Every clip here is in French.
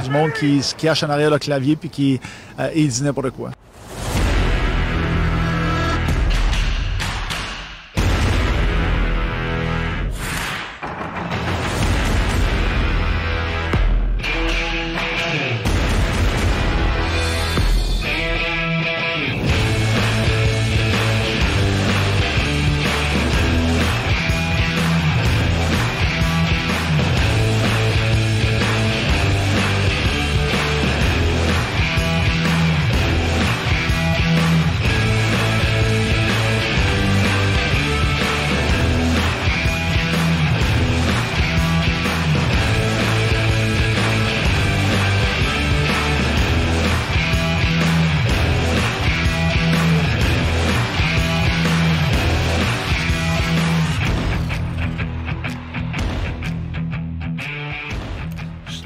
Du monde qui se cache en arrière le clavier puis qui il dit n'importe quoi.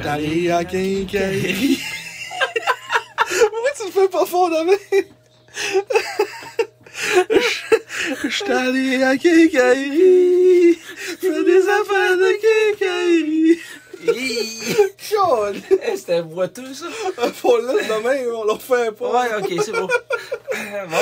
Allez à quincaillerie. Pourquoi tu le fais pas fort demain? J'suis allé à quincaillerie. Fais des affaires de quincaillerie. C'était boiteux, ça? Faut le laisser demain, on le refait pas. Ouais, ok, c'est bon. Bon.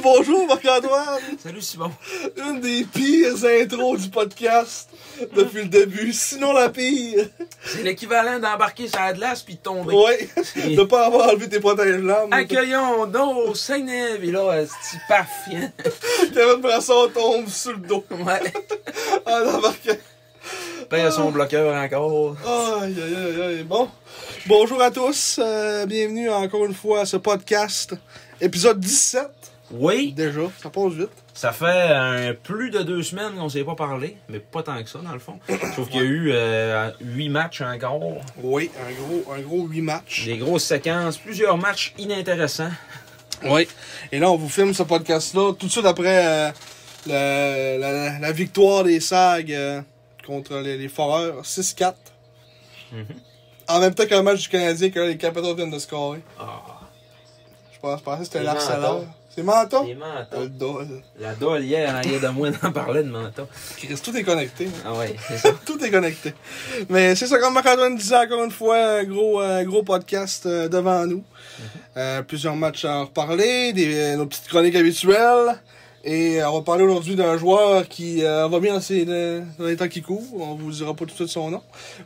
Bonjour Marc-Antoine. Salut, Simon. Une des pires intros du podcast depuis le début, sinon la pire. C'est l'équivalent d'embarquer sur la glace puis de tomber. Ouais, de pas avoir enlevé tes protège-lames. Accueillons donc Saint-Neve, et là, c'est paf. Kevin Brasson tombe sur le dos. Ouais. En embarquant. Père son bloqueur encore. Aïe, aïe, aïe, aïe. Bon. Bonjour à tous. Bienvenue encore une fois à ce podcast. Épisode 17. Oui. Déjà, ça passe vite. Ça fait plus de 2 semaines qu'on s'est pas parlé, mais pas tant que ça, dans le fond. Sauf qu'il y a eu 8 matchs encore. Oui, un gros 8 matchs. Des grosses séquences, plusieurs matchs inintéressants. Oui. Et là, on vous filme ce podcast-là tout de suite après la victoire des SAG contre les Foreurs, 6-4. En même temps qu'un match du Canadien que les Capitals viennent de scorer. Je pensais que c'était l'Arsenal. C'est Menton? C'est Menton. Le Dole. La Dole, hier, en arrière de moi, d'en parler de Menton. Chris, tout est connecté. Ah ouais, c'est ça. Tout est connecté. Mais c'est ça, comme Marc-Antoine disait encore une fois, un gros podcast devant nous. Plusieurs matchs à en reparler, nos petites chroniques habituelles. Et on va parler aujourd'hui d'un joueur qui va bien dans les temps qui courent. On vous dira pas tout de suite son nom.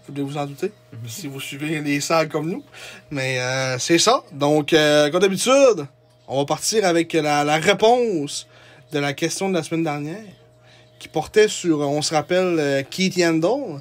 Vous devez vous en douter. Si vous suivez les sags comme nous. Mais c'est ça. Donc, comme d'habitude, on va partir avec la réponse de la question de la semaine dernière. Qui portait sur, on se rappelle, Keith Yandel.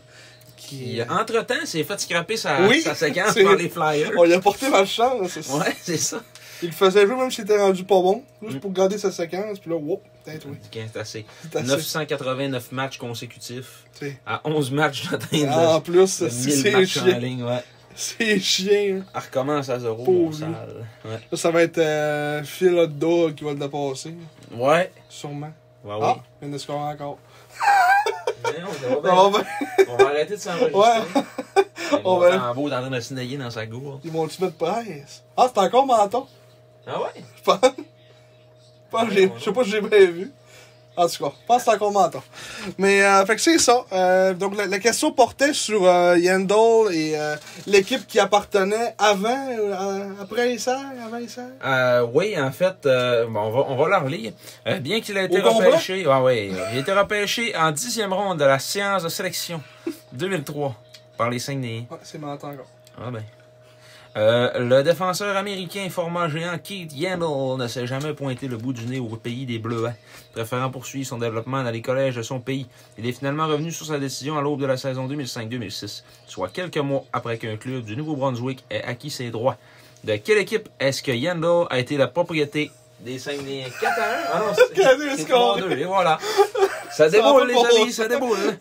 Qui, entre-temps, s'est fait scraper sa séquence par les Flyers. On lui a porté malchance. Ouais, c'est ça. Il le faisait jouer même s'il était rendu pas bon. Juste pour garder sa séquence. Puis là, whoop, peut-être oui. C'est assez. 989 matchs consécutifs. T'sais. À 11 matchs d'atteindre. En plus, c'est matchs en ligne, ouais. C'est chiant. Elle recommence à 0, Pauvre mon sale. Ouais. Là, ça va être Phil Hot Dog qui va le dépasser. Ouais. Sûrement. Ouais, Ah, oui. il vient de scorer encore. On va arrêter de s'enregistrer. Ouais. On va en beau en train de se nailler dans sa gourde. Ils vont-tu mettre presse? Ah, c'est encore Menton? Ah ouais? Je sais pas si j'ai bien vu. En tout cas, je pense que c'est encore Menton. Mais, fait que c'est ça. Donc, la question portait sur Yandel et l'équipe qui appartenait avant, après les Serres, avant les Serres. Oui, en fait, on va la relire. Bien qu'il ait été Au combat? repêché, il a été repêché en 10e ronde de la séance de sélection 2003 par les Saguenayens. Ouais, c'est Menton encore. Ah ben. Le défenseur américain format géant Keith Yandel ne s'est jamais pointé le bout du nez au pays des Bleuets, préférant poursuivre son développement dans les collèges de son pays. Il est finalement revenu sur sa décision à l'aube de la saison 2005-2006, soit quelques mois après qu'un club du Nouveau-Brunswick ait acquis ses droits. De quelle équipe est-ce que Yandel a été la propriété des Saguenayens? 4-1? Ah non, c'est 3-2, et voilà. Ça déboule, les amis, ça déboule.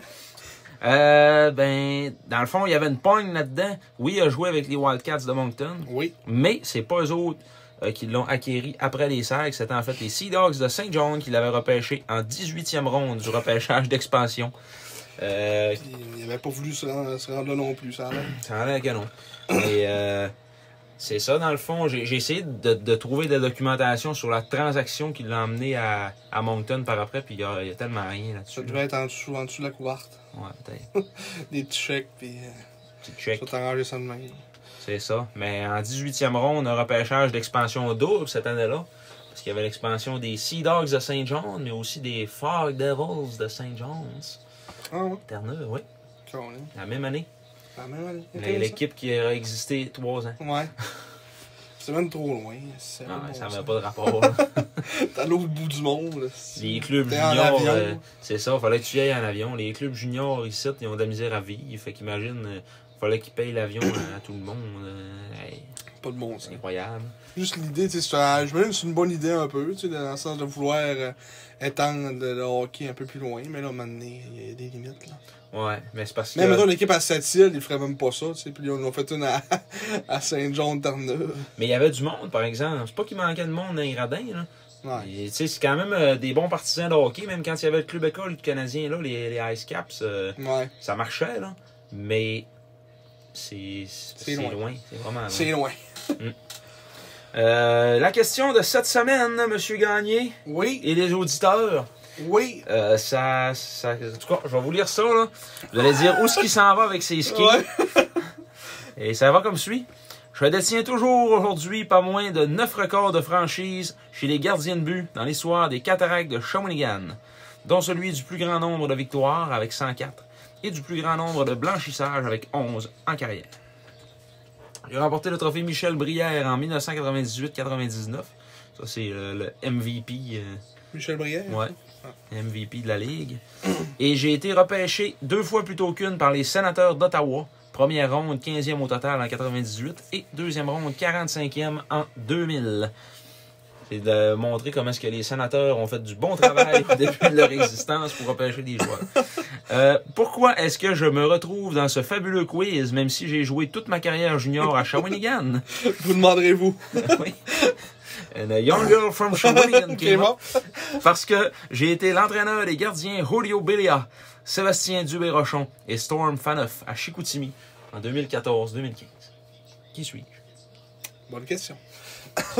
Dans le fond, il y avait une pogne là-dedans. Oui, il a joué avec les Wildcats de Moncton. Oui. Mais c'est pas eux autres qui l'ont acquéri après les Sags. C'était en fait les Sea Dogs de Saint John qui l'avaient repêché en 18e ronde du repêchage d'expansion. Il avait pas voulu se rendre là non plus, ça a l'air. Ça a l'air que non. Et c'est ça, dans le fond. J'ai essayé de trouver de la documentation sur la transaction qui l'a emmené à Moncton par après, puis il y a tellement rien là-dessus. Ça devait être en dessous de la couverte. Ouais, peut-être. Des petits chèques, puis Petit check. ça t'arranger ça de même. C'est ça. Mais en 18e ronde, un repêchage d'expansion double cette année-là. Parce qu'il y avait l'expansion des Sea Dogs de Saint John, mais aussi des Fog Devils de Saint John's. Ah ouais? Terre-Neuve, oui. Cool. La même année. La même année. L'équipe qui a existé 3 ans. Ouais. C'est même trop loin. Non, ça n'avait pas de rapport. T'es à l'autre bout du monde. Là. Les clubs T'es en juniors, avion. c'est ça, fallait que tu y ailles en avion. Les clubs juniors ici, ils ont de la misère à vivre. Fait qu'imagine, fallait qu'ils payent l'avion à tout le monde. Hey, Pas de bon sens. c'est incroyable. Juste l'idée, tu sais, j'imagine que c'est une bonne idée un peu, tu sais, dans le sens de vouloir étendre le hockey un peu plus loin. Mais là, maintenant, il y a des limites, là. Ouais, mais c'est parce que... Même, mettons, l'équipe à Sept-Îles, ils feraient même pas ça, tu sais. Puis ils en ont fait une à Saint-Jean-de-Terre-Neuve. Mais il y avait du monde, par exemple. C'est pas qu'il manquait de monde dans les gradins, là. Ouais. Tu sais, c'est quand même des bons partisans de hockey, même quand il y avait le club école du Canadien, là, les Ice Caps, Ouais. ça marchait, là. Mais c'est loin. C'est vraiment loin. C'est loin. La question de cette semaine, M. Gagné, Oui. et les auditeurs, Oui. en tout cas, je vais vous lire ça, là. Vous allez dire où est-ce qu'il s'en va avec ses skis. Ouais. Et ça va comme suit. Je détiens toujours aujourd'hui pas moins de 9 records de franchise chez les gardiens de but dans l'histoire des Cataractes de Shawinigan, dont celui du plus grand nombre de victoires avec 104 et du plus grand nombre de blanchissages avec 11 en carrière. J'ai remporté le trophée Michel Brière en 1998-99. Ça, c'est le MVP. Michel Brière. Ouais. MVP de la Ligue. Et j'ai été repêché 2 fois plus tôt qu'une par les Sénateurs d'Ottawa. Première ronde, 15e au total en 98 et deuxième ronde, 45e en 2000. C'est de montrer comment est-ce que les Sénateurs ont fait du bon travail depuis leur existence pour repêcher des joueurs. Pourquoi est-ce que je me retrouve dans ce fabuleux quiz, même si j'ai joué toute ma carrière junior à Shawinigan? Vous demanderez-vous. Oui. And a young girl from Shawinigan came up. Parce que j'ai été l'entraîneur des gardiens Julio Belia, Sébastien Dubé-Rochon et Storm Faneuf à Chicoutimi en 2014-2015. Qui suis-je? Bonne question.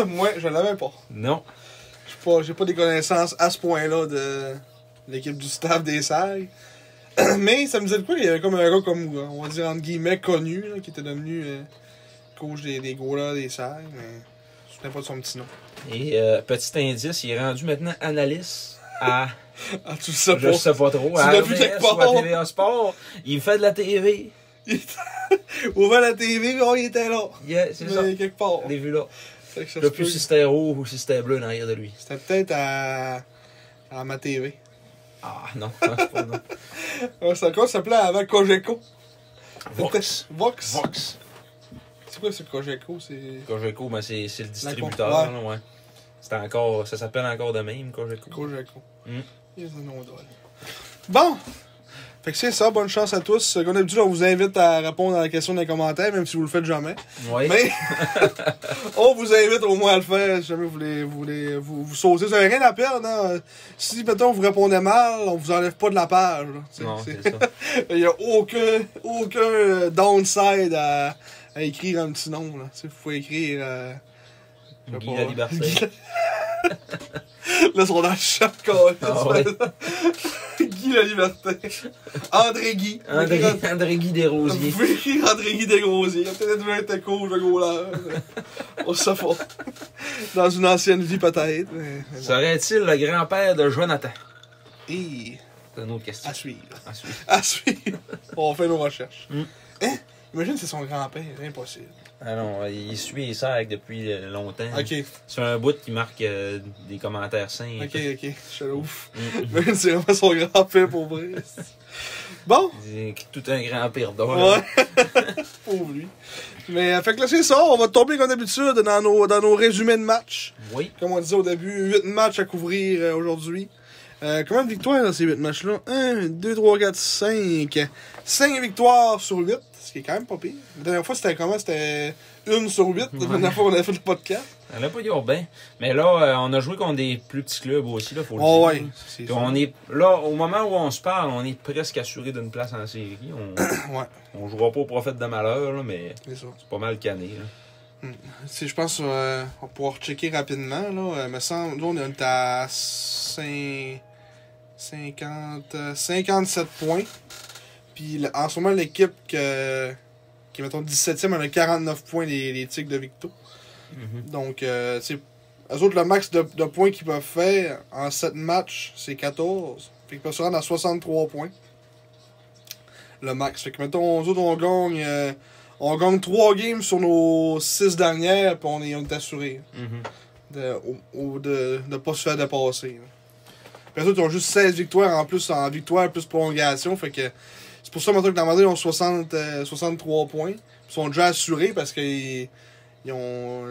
Moi, je l'avais pas. Non. J'ai pas des connaissances à ce point-là de l'équipe du staff des Sailles. Mais ça me disait de quoi? Il y avait comme un gars comme, on va dire, entre guillemets, connu, là, qui était devenu coach des goalers des Sailles, mais je ne souviens pas de son petit nom. Et petit indice, il est rendu maintenant analyste à... Ah, tu le sais Je pas. sais pas trop. Tu À l'as vu RDS quelque ou à part? TVA Sport. Il fait de la TV. Ouvert la TV, mais on y était là. Yeah, c'est ça. Mais quelque part. Je l'ai vu là. Fait que ça Je se sais plus peut. si c'était rouge ou si c'était bleu en arrière de lui. C'était peut-être à ma TV. Ah non, c'est pas non. Ouais, ça s'appelait avant Cogeco. Vox. Vox. Vox. C'est quoi ce Cogeco? C'est Cogeco, ben c'est le distributeur. Ouais. Là, ouais. C'est encore, ça s'appelle encore de même, Cogeco. Cogeco. Mm. Il y a un nom drôle. Bon! Fait que c'est ça, bonne chance à tous. Comme d'habitude, on vous invite à répondre à la question dans les commentaires, même si vous le faites jamais. Oui. Mais on vous invite au moins à le faire si jamais vous voulez vous sauter. Vous n'avez rien à perdre. Hein? Si, mettons, vous répondez mal, on vous enlève pas de la page. Là. Non, c'est ça. Il n'y a aucun downside à écrire un petit nom. Là. Vous pouvez écrire... je sais Guy pas, la Liberté. Là, ils sont dans le chat, quoi. Ah ouais. Guy la Liberté. André Guy. André Guy Desrosiers. Vous pouvez écrire André Guy Desrosiers. Il a peut-être devenu un teco, je go là. On sait pas. Dans une ancienne vie, peut-être. Mais bon. Serait-il le grand-père de Jonathan? Et C'est une autre question. à suivre. À suivre. À suivre. On fait nos recherches. Mm. Hein? Imagine, c'est son grand-père. Impossible. Ah non, il suit les sacs depuis longtemps. Ok. C'est un bout qui marque des commentaires sains. Ok. Je suis ouf. Mm. Imagine, c'est vraiment son grand-père pour vrai. Bon. C'est tout un grand-père d'or. Ouais. Pauvre lui. Mais fait que là, c'est ça. On va tomber comme d'habitude dans nos résumés de match. Oui. Comme on disait au début, 8 matchs à couvrir aujourd'hui. Combien de victoires dans ces 8 matchs-là? 1, 2, 3, 4, 5. 5 victoires sur 8, ce qui est quand même pas pire. La dernière fois, c'était comment? C'était 1 sur 8, la dernière fois qu'on avait fait le podcast. Ça allait pas dire bien. Mais là, on a joué contre des plus petits clubs aussi, là, faut le Oh dire. ouais, c'est Puis ça. on est, là, au moment où on se parle, on est presque assuré d'une place en série. Ouais, On jouera pas au prophète de malheur, là, mais c'est ça. c'est pas mal canné. Là. Si je pense, on va pouvoir checker rapidement, là. Me semble, là, on est à 57 points. Puis en ce moment, l'équipe qui est, mettons, 17e, on a 49 points les Tigres de Victo. Donc, eux autres, le max de points qu'ils peuvent faire en 7 matchs, c'est 14. Fait qu'ils peuvent se rendre à 63 points. Le max. Fait que, mettons, nous autres, on gagne 3 games sur nos 6 dernières, puis on est assuré de ne pas se faire dépasser. Puis les autres, ils ont juste 16 victoires en plus, en victoire plus prolongation. Fait que c'est pour ça, mettons, que dans Madrid, ils ont 63 points. Ils sont déjà assurés parce qu'ils ont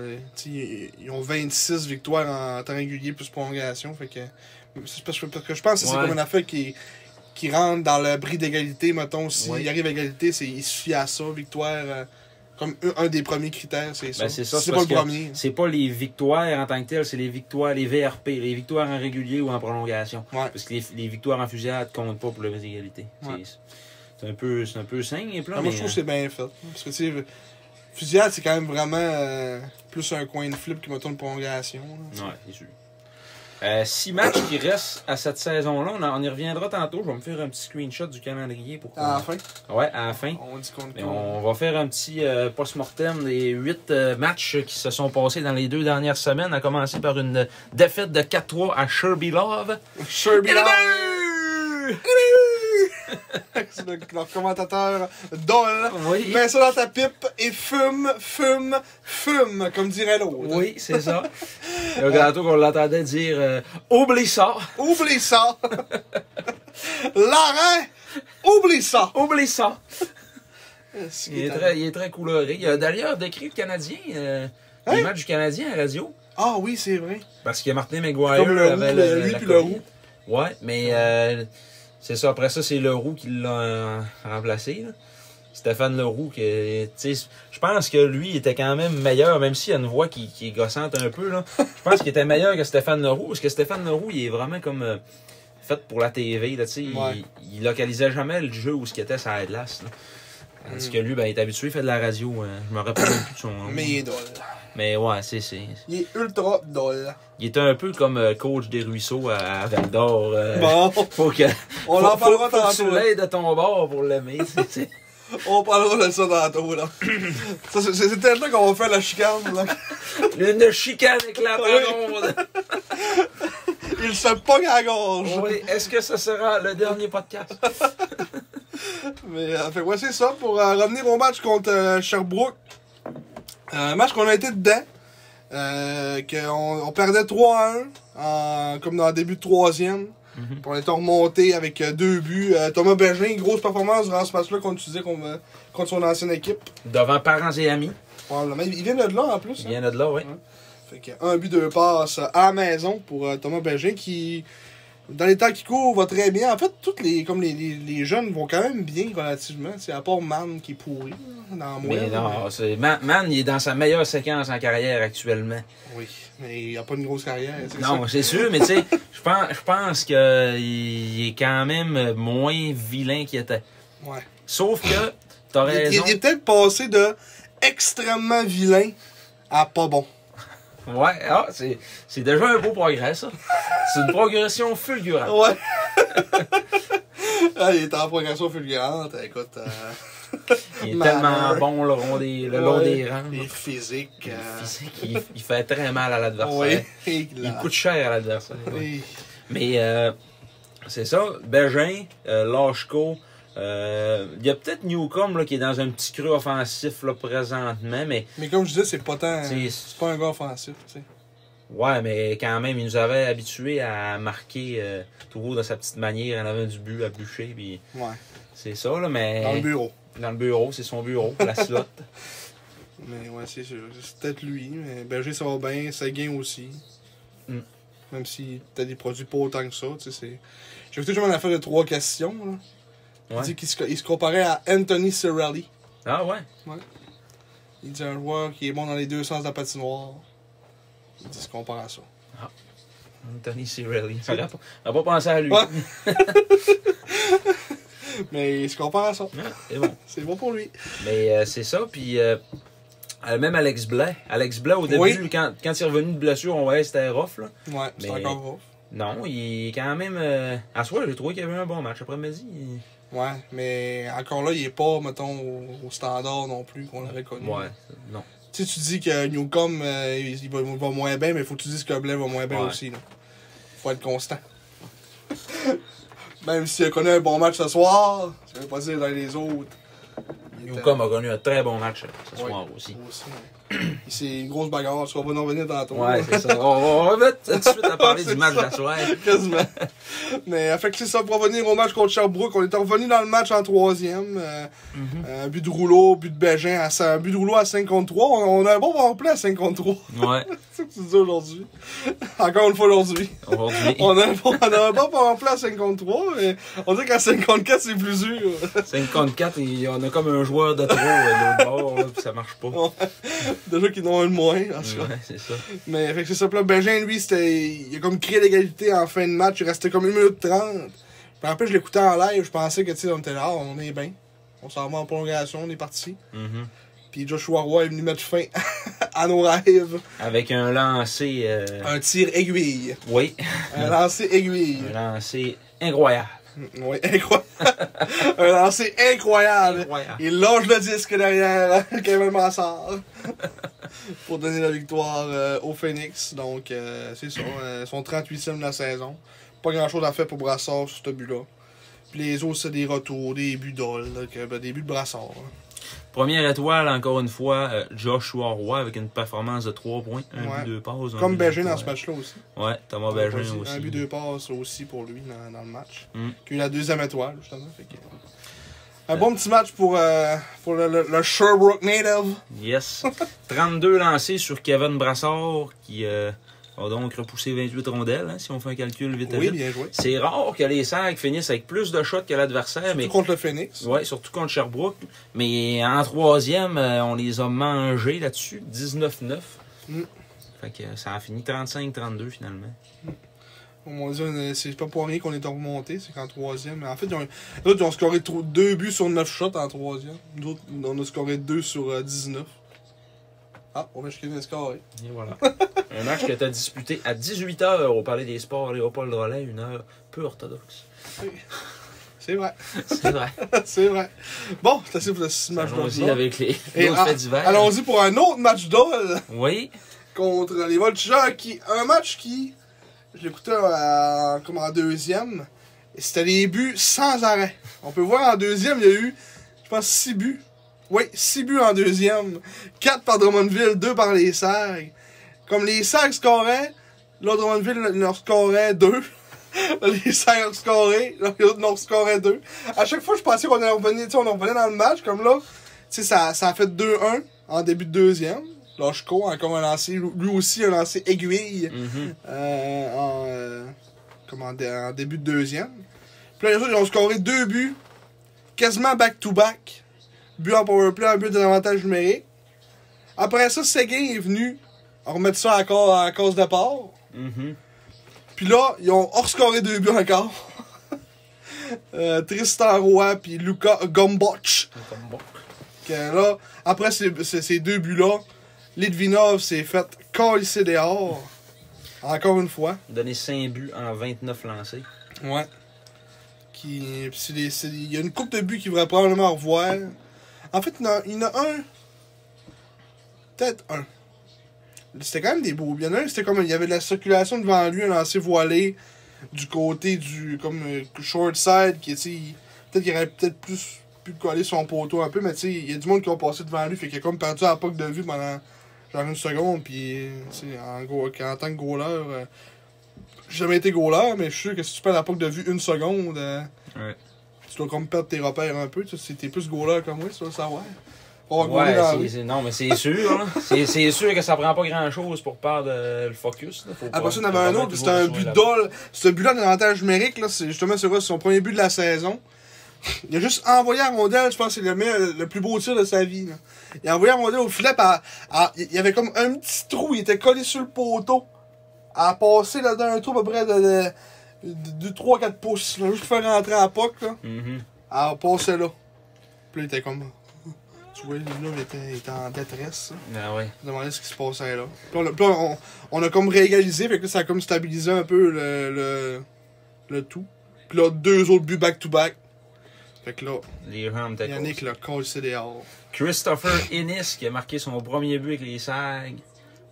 26 victoires en temps régulier plus prolongation. Fait que c'est parce que je pense que c'est comme une affaire qui rentre dans le bris d'égalité, mettons. S'il arrive à égalité, il suffit à ça, victoire. Comme un des premiers critères, c'est ça. Ben c'est ça, c'est pas le premier. C'est pas les victoires en tant que telles, c'est les victoires, les VRP, les victoires en régulier ou en prolongation. Ouais. Parce que les victoires en fusillade comptent pas pour les égalités. Ouais. C'est un peu simple, là. Moi, je trouve que c'est bien fait. Parce que, tu sais, fusillade, c'est quand même vraiment plus un coin de flip que, mettons, une prolongation. Là, ouais, c'est sûr. 6 matchs qui restent à cette saison-là. On y reviendra tantôt. Je vais me faire un petit screenshot du calendrier pour à la fin? Ouais, à la fin. On va faire un petit post-mortem des 8 matchs qui se sont passés dans les 2 dernières semaines, à commencer par une défaite de 4-3 à Sherby Love. Sherby Love! C'est leur commentateur Dole. Oui. Mets ça dans ta pipe et fume, comme dirait l'autre. Oui, c'est ça. Tantôt qu'on l'entendait dire oublie ça. Oublie ça. Laurent, oublie ça. Oublie ça. Il est très coloré. Il a d'ailleurs décrit le Canadien, les matchs du Canadien à la radio. Ah oui, c'est vrai. Parce qu'il y a Martin McGuire. Comme lui puis le roux. Ouais, mais c'est ça. Après ça, c'est Leroux qui l'a remplacé. Là. Stéphane Leroux, je pense que lui était quand même meilleur, même s'il a une voix qui est gossante un peu. Là. Je pense qu'il était meilleur que Stéphane Leroux, parce que Stéphane Leroux, il est vraiment comme fait pour la TV. Là, il localisait jamais le jeu où ce qu'il était sur la glace. Parce que lui, il est habitué, il fait de la radio. Je me rappelle même plus de son nom. Mais il est drôle. Mais ouais, il est ultra drôle. Il était un peu comme coach des ruisseaux à Val d'Or. Bon. On en parlera tantôt. Faut que tu l'aides de ton bord pour l'aimer. On parlera de ça tantôt, là. C'est tellement qu'on va faire la chicane, là. Une chicane éclatante. Il se pogne à la gorge. Oui, est-ce que ce sera le dernier podcast? Mais, c'est ça. Pour revenir au match contre Sherbrooke. Un match qu'on a été dedans. On perdait 3-1, comme dans le début de troisième. On était remonté avec 2 buts. Thomas Bergin, grosse performance durant ce match-là qu'on utilisait contre son ancienne équipe. Devant parents et amis. Il vient de là en plus. Il vient de là, oui. Fait que 1 but, 2 passes à la maison pour Thomas Bergin qui, dans les temps qui courent, va très bien. En fait, les jeunes vont quand même bien relativement. C'est à part Man qui est pourri. Mais non, Man, il est dans sa meilleure séquence en carrière actuellement. Oui, mais il n'a pas une grosse carrière. Non, c'est sûr, mais tu sais, je pense qu'il est quand même moins vilain qu'il était. Ouais. Sauf que, t'as raison. Il est peut-être passé de extrêmement vilain à pas bon. Ouais, c'est déjà un beau progrès, ça. C'est une progression fulgurante. Ouais. Il est en progression fulgurante, écoute. Il est tellement bon le long des rangs. Il est physique. Il fait très mal à l'adversaire. Oui, il coûte cher à l'adversaire. Oui. Mais c'est ça, Bergin, Lashko, il y a peut-être Newcombe là, qui est dans un petit creux offensif là, présentement, mais comme je disais, c'est pas un gars offensif. T'sais. Ouais, mais quand même, il nous avait habitués à marquer toujours de sa petite manière en avant du but à bûcher. Puis ouais. C'est ça, là, mais. Dans le bureau. Dans le bureau, c'est son bureau, la slot. Mais ouais, c'est sûr. C'est peut-être lui, mais Berger, ça va bien, Seguin aussi. Même si t'as des produits pas autant que ça, tu sais. J'ai écouté justement une affaire de 3 questions, là. Il dit qu'il se comparait à Anthony Cirelli. Ah ouais? Ouais. Il dit un joueur qui est bon dans les 2 sens de la patinoire. Il dit qu'il se compare à ça. Ah. Anthony Cirelli. On n'a pas pensé à lui. Ouais. Mais il se compare à ça. Ah, c'est bon. C'est bon pour lui. Mais c'est ça, puis même Alex Blais. Alex Blais, au début, quand il est revenu de blessure, on voyait que c'était rough. Là. Ouais, c'est encore rough. Non, il est quand même... à soi, j'ai trouvé qu'il y avait un bon match. Après-midi, Ouais, mais encore là, il est pas, mettons, au standard non plus qu'on l'avait connu. Ouais, non. Tu sais, tu dis que Newcombe, il va moins bien, mais il faut que tu dises que Blais va moins bien aussi. Là. Faut être constant. Même s'il a connu un bon match ce soir, ça veut pas dire dans les autres. Newcombe a connu un très bon match ce soir aussi. C'est une grosse bagarre, on va en revenir tantôt. Ouais, c'est ça. On va mettre tout de suite à parler du match de la soirée. Quasiment. Mais fait que c'est ça, pour revenir au match contre Sherbrooke, on est revenu dans le match en troisième. Un but de rouleau, but de Bégin, un but de rouleau à 5 contre 3. On a un bon powerplay à 5 contre 3. Ouais. C'est ça que tu dis aujourd'hui. Encore une fois aujourd'hui. On a un bon powerplay à 5 contre 3, mais on dit qu'à 5 contre 4, c'est plus dur. 5 contre 4, on a comme un joueur de trop de l'autre bord, puis ça marche pas. Ouais. Déjà qu'ils n'ont un de moins, en tout cas. Ouais, c'est ça. Mais fait que c'est ça. Puis là, Bégin, lui, il a comme créé l'égalité en fin de match. Il restait comme 1 minute 30. Puis après, je l'écoutais en live. Je pensais que, tu sais, on était là, on est bien. On s'en va en prolongation, on est parti. Puis Joshua Roy est venu mettre fin à nos rêves. Avec un lancer... Un tir aiguille. Oui. Un lancer aiguille. Un lancer incroyable. Oui, incroyable. Un lancer incroyable. Il loge le disque derrière Kevin Massard pour donner la victoire au Phoenix. Donc, c'est ça. Son 38e de la saison. Pas grand-chose à faire pour Brassard sur ce but-là. Puis les autres, c'est des retours, des buts d'ol, des buts de Brassard. Première étoile, encore une fois, Joshua Roy avec une performance de 3 points, un but, 2 passes. Comme Bégin dans ce match-là aussi. Ouais, Thomas Bégin aussi. Un but, 2 passes aussi pour lui dans le match. Qui a eu la 2e étoile, justement. Fait que, un bon petit match pour le Sherbrooke Native. Yes. 32 lancés sur Kevin Brassard qui a donc repoussé 28 rondelles, hein, si on fait un calcul vite. Oui, bien joué. C'est rare que les Sags finissent avec plus de shots que l'adversaire. Surtout contre le Phoenix. Oui, surtout contre Sherbrooke. Mais en troisième, on les a mangés là-dessus. 19-9. Fait que ça a fini 35-32 finalement. Oh mon Dieu, c'est pas pour rien qu'on est remonté, c'est qu'en troisième. En fait, ils ont scoré 2 buts sur 9 shots en troisième. Nous autres, on a scoré 2 sur 19. Ah, on va chercher le score. Et voilà. Un match que tu as disputé à 18h au Palais des Sports Léopold Rollet, une heure peu orthodoxe. C'est vrai. C'est vrai. C'est vrai. Bon, c'est assez pour ce match d'ol. Allons-y avec les autres faits divers. Allons-y pour un autre match d'ol. Oui. Contre les Voltigeurs. Un match qui, je l'écoutais comme en deuxième, et c'était des buts sans arrêt. On peut voir en deuxième, il y a eu, je pense, 6 buts. Oui, 6 buts en deuxième. 4 par Drummondville, 2 par les Sags. Comme les Sags scoraient, là, Drummondville leur scorait 2. Les Sags leur scoraient, là, les autres leur scoraient 2. À chaque fois, je pensais qu'on revenait dans le match, comme là, tu sais, ça a fait 2-1 en début de deuxième. Loshko, encore un lancer, lui aussi un lancer aiguille en début de deuxième. Puis là, les autres, ils ont scoré 2 buts, quasiment back-to-back. But en powerplay, un but d'avantage numérique. Après ça, Seguin est venu remettre ça à cause de part. Puis là, ils ont hors-scoré 2 buts encore. Tristan Roy puis Luka Gomboch. Là, après ces 2 buts-là, Litvinov s'est fait calisser dehors. Encore une fois. Donné 5 buts en 29 lancés. Ouais. Il y a une couple de buts qu'il faudrait probablement revoir. En fait, il y en a un. Peut-être un. C'était quand même des beaux. Il y en a un, c'était comme. Il y avait de la circulation devant lui, un lancer voilé du côté du. Comme short side, qui était. Peut-être qu'il aurait peut-être plus pu coller son poteau un peu, mais tu sais, il y a du monde qui a passé devant lui, fait qu'il a comme perdu la POC de vue pendant genre une seconde, puis en tant que goaler. J'ai jamais été goaler, mais je suis sûr que si tu perds la POC de vue une seconde. Ouais. Tu dois comme perdre tes repères un peu. Si t'es plus goaler comme moi, tu dois le savoir. Non, mais c'est sûr. Hein. c'est sûr que ça prend pas grand-chose pour perdre le focus. Là. Après ça, il y en avait un autre. C'était un but d'ol. Ce but-là d'avantage numérique, là, c'est justement son premier but de la saison. Il a juste envoyé la rondelle, je pense que c'est le plus beau tir de sa vie. Là. Il a envoyé la rondelle au filet. Il y avait comme un petit trou. Il était collé sur le poteau. À passer là, d'un trou à peu près de 3-4 pouces, là, juste pour faire rentrer à la POC, là. Elle passait là. Puis là, il était comme. Tu vois, là, il était en détresse. Ah ouais. Il demandait ce qui se passait là. Puis là, on a comme réégalisé, fait que là, ça a comme stabilisé un peu le tout. Puis là, 2 autres buts back-to-back. Fait que là, Les Rams étaient Yannick l'a collé dehors. Christopher Ennis qui a marqué son premier but avec les Sags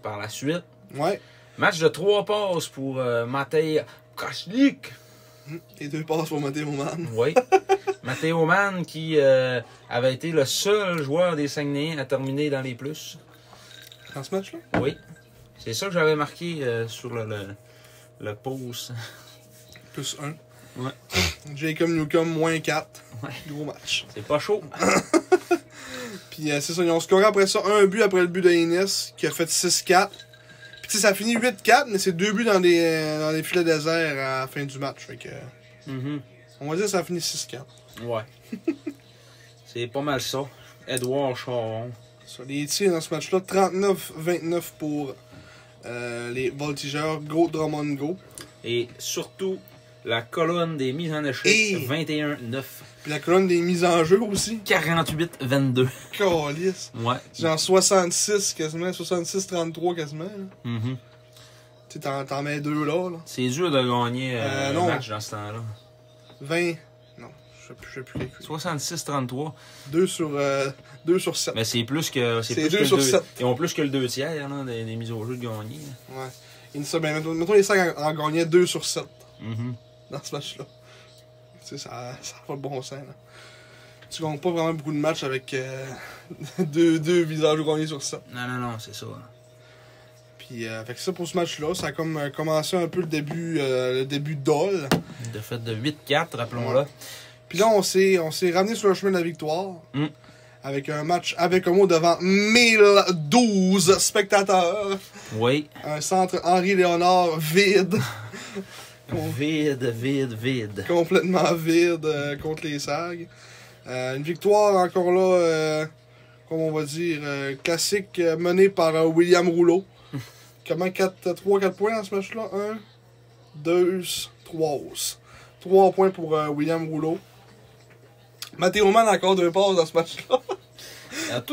par la suite. Ouais. Match de 3 passes pour Matej Kachlik. Et 2 passes pour Matteo Mann. Oui. Matteo Mann qui avait été le seul joueur des Saguenayens à terminer dans les plus. Dans ce match-là? Oui. C'est ça que j'avais marqué sur le post. Plus 1. Ouais. Jacob Newcomb, moins 4. Ouais. Gros match. C'est pas chaud. Puis c'est ça, ils ont scoré après ça un but après le but de Ennis, qui a fait 6-4. Puis tu sais, ça finit 8-4, mais c'est 2 buts dans les filets déserts à la fin du match. Fait que, on va dire que ça a fini 6-4. Ouais. C'est pas mal ça. Edouard Charon. Ça, les tirs dans ce match-là, 39-29 pour les voltigeurs. Gros Drummond go. Et surtout, la colonne des mises en échec, Et- 21-9. Puis la colonne des mises en jeu aussi. 48-22. Calice. Ouais. C'est genre 66 quasiment, 66-33 quasiment. Là. Mhm. Tu sais, t'en mets 2 là. C'est dur de gagner un non. match dans ce temps-là. 20. Non, je sais plus calculer. 66-33. 2 sur 7. Mais c'est plus que. C'est plus 2 que sur le 7. Ils ont plus que le 2 tiers là, des mises au jeu de gagner. Ouais. Et ça, ben, mettons les Sags en gagnaient 2 sur 7 Mhm. dans ce match-là. Tu sais, ça n'a pas de bon sens. Là. Tu gagnes pas vraiment beaucoup de matchs avec 2 visages gagnés sur 7. Non, c'est ça. Puis, fait que ça pour ce match-là, ça a comme commencé un peu le début d'Ol. De fait de 8-4, rappelons-le. Puis là, on s'est ramené sur le chemin de la victoire. Mm. Avec un match avec un mot devant 1012 spectateurs. Oui. Un centre Henri Léonard vide. Vide. Complètement vide contre les Sags. Une victoire encore là, comme on va dire, classique menée par William Rouleau. Comment 3-4 points dans ce match-là? 1, 2, 3. 3 points pour William Rouleau. Mathéo Mann encore 2 passes dans ce match-là.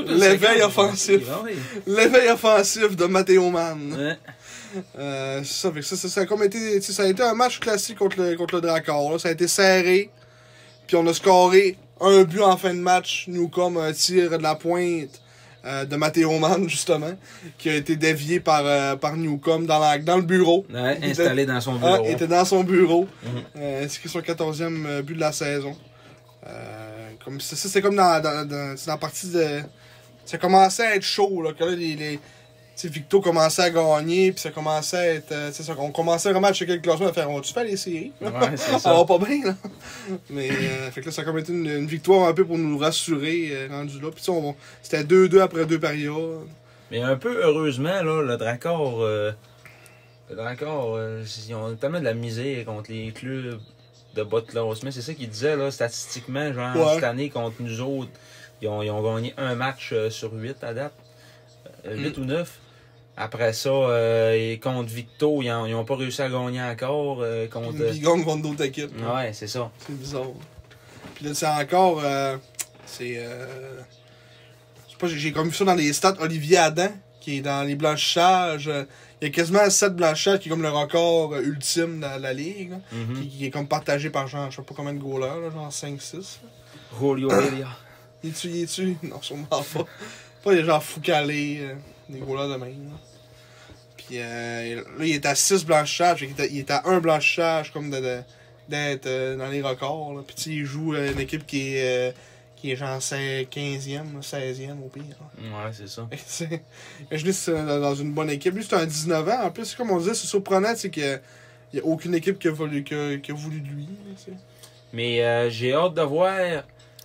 L'éveil offensif. Oui. L'éveil offensif de Mathéo Mann. Ouais. Ça, fait que ça a comme été, ça a été un match classique contre le Dracor. Là. Ça a été serré. Puis on a scoré un but en fin de match. Nous, comme un tir de la pointe de Mathéo Mann, justement, qui a été dévié par Newcomb dans le bureau. Ouais, installé dans son bureau. Il était dans son bureau. Mhm. Inscrit son 14e but de la saison. Comme c'est comme dans la partie de. Ça commençait à être chaud, là. Que là, Victo commençait à gagner, puis ça commençait à être. On commençait vraiment à checker le classement, à faire on-tu fait les séries? Ouais, c'est ça. Ça va pas bien, là. Mais, fait que là, ça a comme été une victoire un peu pour nous rassurer, rendu là. Puis, c'était 2-2 après 2 périodes. Mais un peu heureusement, là, le Dracor, ils ont tellement de la misère contre les clubs de bas de classement. C'est ça qu'ils disaient, là, statistiquement, genre, Ouais. cette année, contre nous autres, ils ont gagné un match sur 8 à date. 8 ou 9. Après ça, et contre Victo, ils ont pas réussi à gagner encore. Contre... Puis, ils gagnent contre d'autres équipes. là. Ouais, c'est ça. C'est bizarre. Puis là, c'est encore. Je sais pas, j'ai comme vu ça dans les stats. Olivier Adam, qui est dans les blanchissages. Il y a quasiment 7 blanchissages qui est comme le record ultime de la ligue. Là, Mhm. qui est comme partagé par genre, je sais pas combien de goalers, là, genre 5-6. Julio Heredia. Il est-tu? Non, sûrement pas. Pas des gens fous calés, des goalers de même. Là. Puis là, il est à 6 blanchissages. Il est à 1 blanchissage comme d'être dans les records. Là. Puis tu sais, il joue une équipe qui est genre 15e, 16e au pire. Là. Ouais, c'est ça. Imaginez si c'est dans une bonne équipe. Lui, c'est un 19 ans. En plus, comme on disait, c'est surprenant, c'est qu'il n'y a aucune équipe qui a voulu de lui. Là, t'sais. Mais j'ai hâte de voir